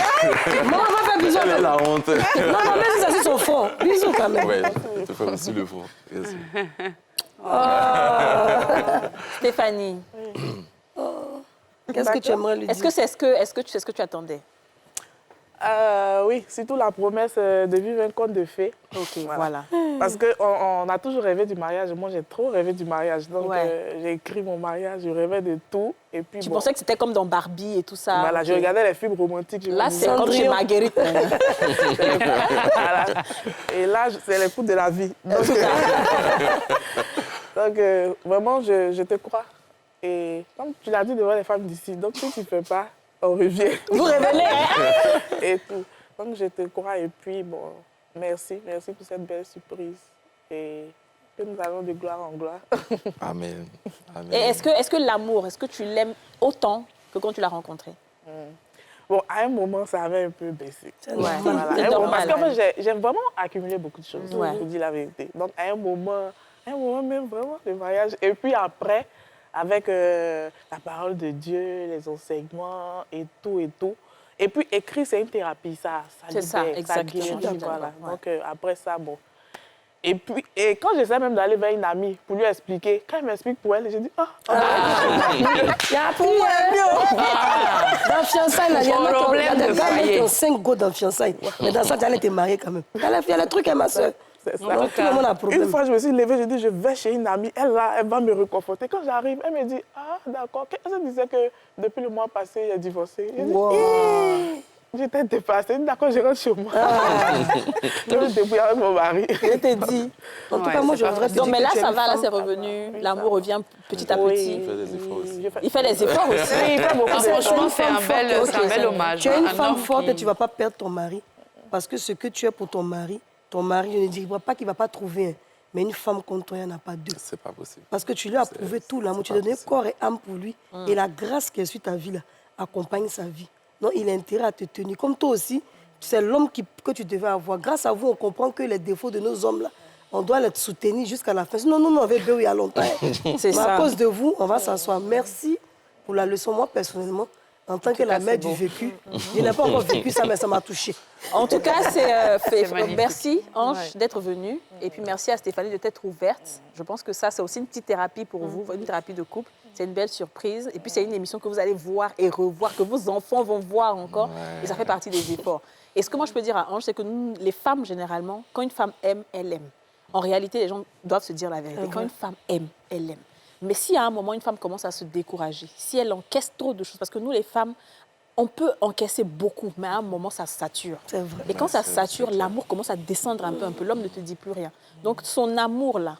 Maman va faire bisou. Elle a la honte. Non, non, mais ça, c'est son fond. Bisous quand même. Oui, je te fais aussi le fond. Bien sûr. Stéphanie, Qu'est-ce que tu aimerais lui dire? est-ce que c'est ce que tu attendais? Oui, surtout la promesse de vivre un conte de fées. Ok, voilà. Parce qu'on a toujours rêvé du mariage. Moi, j'ai trop rêvé du mariage. Donc, j'ai écrit mon mariage, je rêvais de tout. Et puis, Tu pensais que c'était comme dans Barbie et tout ça? Voilà, ok. je regardais les films romantiques. Là, c'est comme chez Marguerite. Voilà. Et là, c'est l'époux de la vie. Donc, vraiment, je te crois. Et comme tu l'as dit devant les femmes d'ici, donc si tu ne fais pas, on revient. Vous révélez, hein? Et tout. Donc, je te crois. Et puis, bon, merci pour cette belle surprise. Et que nous allons de gloire en gloire. Amen. Amen. Et est-ce que l'amour, est-ce que tu l'aimes autant que quand tu l'as rencontré? Bon, à un moment, ça avait un peu baissé. Ouais, Voilà. c'est normal. Parce qu'en fait, j'ai vraiment accumulé beaucoup de choses, Ouais. je vous dis la vérité. Donc, à un moment même, vraiment, le mariage. Et puis après, avec la parole de Dieu, les enseignements et tout. Et puis, écrire, c'est une thérapie, ça C'est ça, libère, exactement. guérit, Je suis voilà. d'accord, ouais. Donc, après ça, bon. Et puis, quand j'essaie même d'aller vers une amie pour lui expliquer, quand elle m'explique pour elle, j'ai dit, Il y a pour dans fiançailles, là, il y en a Problème de foyer. qui ont 5 go dans fiançailles. Mais dans ça, tu allais te marier quand même. Il y a le truc, ma soeur. c'est ça. Donc, tout le monde a un problème. Une fois, je me suis levée, je dis, je vais chez une amie. Elle, là, elle va me réconforter. Quand j'arrive, elle me dit, ah, d'accord. Elle disait que depuis le mois passé, il a divorcé. J'ai dit, Wow. j'étais dépassée. D'accord, je rentre chez moi. Je me débrouille avec mon mari. Je t'ai dit. En tout Ouais, cas, moi, c'est je pas voudrais te Donc, dire mais que là, tu es ça une va, là, femme. c'est revenu. oui, L'amour ça revient petit à Oui. petit. Il fait des efforts aussi. Il fait des efforts aussi. Oui, il fait beaucoup Ah, d'efforts. franchement, c'est un forte, bel, ok, c'est un bel c'est- hommage. Tu es une Un femme homme forte qui- et tu ne vas pas perdre ton mari. Parce que ce que tu es pour ton mari, je ne dirais pas qu'il ne va pas trouver un. Mais une femme comme toi, il n'y en a pas deux. C'est pas possible. Parce que tu lui as prouvé tout l'amour. Tu as pas donné possible. corps et âme pour lui. Et la grâce qui est sur ta vie, là, accompagne sa vie. Donc, il a intérêt à te tenir. Comme toi aussi, c'est l'homme que tu devais avoir. Grâce à vous, on comprend que les défauts de nos hommes, là, on doit les soutenir jusqu'à la fin. Sinon, nous, on avait bu il y a longtemps. C'est Mais ça. à cause de vous, on va s'asseoir. Merci pour la leçon. Moi, personnellement, en tant que la mère du vécu, je n'ai pas encore vécu ça, mais ça m'a touchée. En tout cas, magnifique. merci Ange Ouais. d'être venue. Et puis merci à Stéphanie de t'être ouverte. Je pense que ça, c'est aussi une petite thérapie pour vous, une thérapie de couple. C'est une belle surprise. Et puis c'est une émission que vous allez voir et revoir, que vos enfants vont voir encore. Et ça fait partie des efforts. Et ce que moi je peux dire à Ange, c'est que nous, les femmes, généralement, quand une femme aime, elle aime. En réalité, les gens doivent se dire la vérité. Quand une femme aime, elle aime. Mais si à un moment, une femme commence à se décourager, si elle encaisse trop de choses, parce que nous, les femmes, on peut encaisser beaucoup, mais à un moment, ça sature. C'est vrai. Et quand ça sature, l'amour commence à descendre un peu. L'homme ne te dit plus rien. Donc, son amour, là,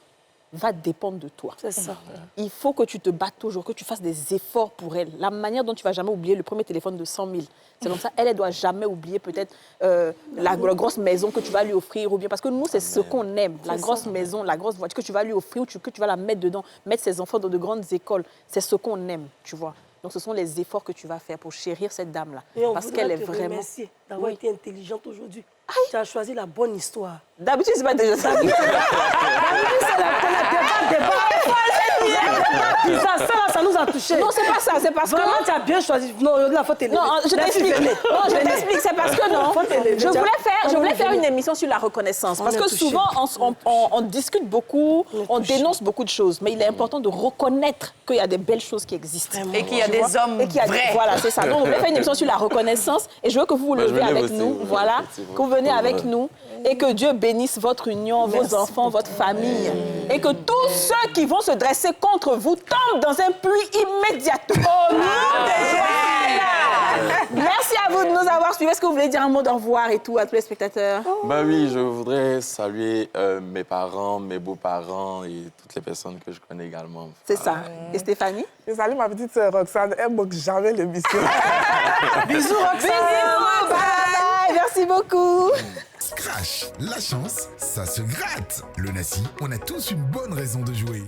va dépendre de toi. C'est ça. Il faut que tu te battes toujours, que tu fasses des efforts pour elle. La manière dont tu ne vas jamais oublier le premier téléphone de 100 000. C'est comme ça, elle ne doit jamais oublier peut-être la grosse maison que tu vas lui offrir. Ou bien, parce que nous, c'est ce qu'on aime. La grosse maison, la grosse voiture que tu vas lui offrir ou que tu vas la mettre dedans, mettre ses enfants dans de grandes écoles. C'est ce qu'on aime, tu vois. Donc, ce sont les efforts que tu vas faire pour chérir cette dame-là. Parce qu'elle est vraiment... Merci d'avoir été intelligente aujourd'hui. Tu as choisi la bonne histoire. D'habitude, c'est pas déjà ça. D'habitude, c'est le débat. Ça nous a touchés. Non, c'est pas ça. C'est parce Vraiment, que... tu as bien choisi. Non, la faute est Non, je t'explique. Non, je t'explique. C'est parce que non. Je voulais faire une émission sur la reconnaissance. Parce que souvent, on discute beaucoup, on dénonce beaucoup de choses. Mais il est important de reconnaître qu'il y a des belles choses qui existent. Et qu'il y a des hommes vrais. Voilà, c'est ça. Donc, on voulait faire une émission sur la reconnaissance. Et je veux que vous vous levez avec nous. Voilà. Que vous venez avec nous. Et que Dieu bénisse votre union, vos enfants, votre famille. Et que tous ceux qui vont se dresser contre vous tombent dans un puits immédiatement. Au nom de Jésus. Merci à vous de nous avoir suivis. Est-ce que vous voulez dire un mot d'au revoir et tout à tous les spectateurs? Bah oui, je voudrais saluer mes parents, mes beaux-parents et toutes les personnes que je connais également. C'est ça. Et Stéphanie? Je salue ma petite sœur Roxane. Elle ne manque jamais l'émission. Bisous, Roxane. Bisous. Bye. Merci beaucoup. Scratch, la chance, ça se gratte. Le Nassi, on a tous une bonne raison de jouer.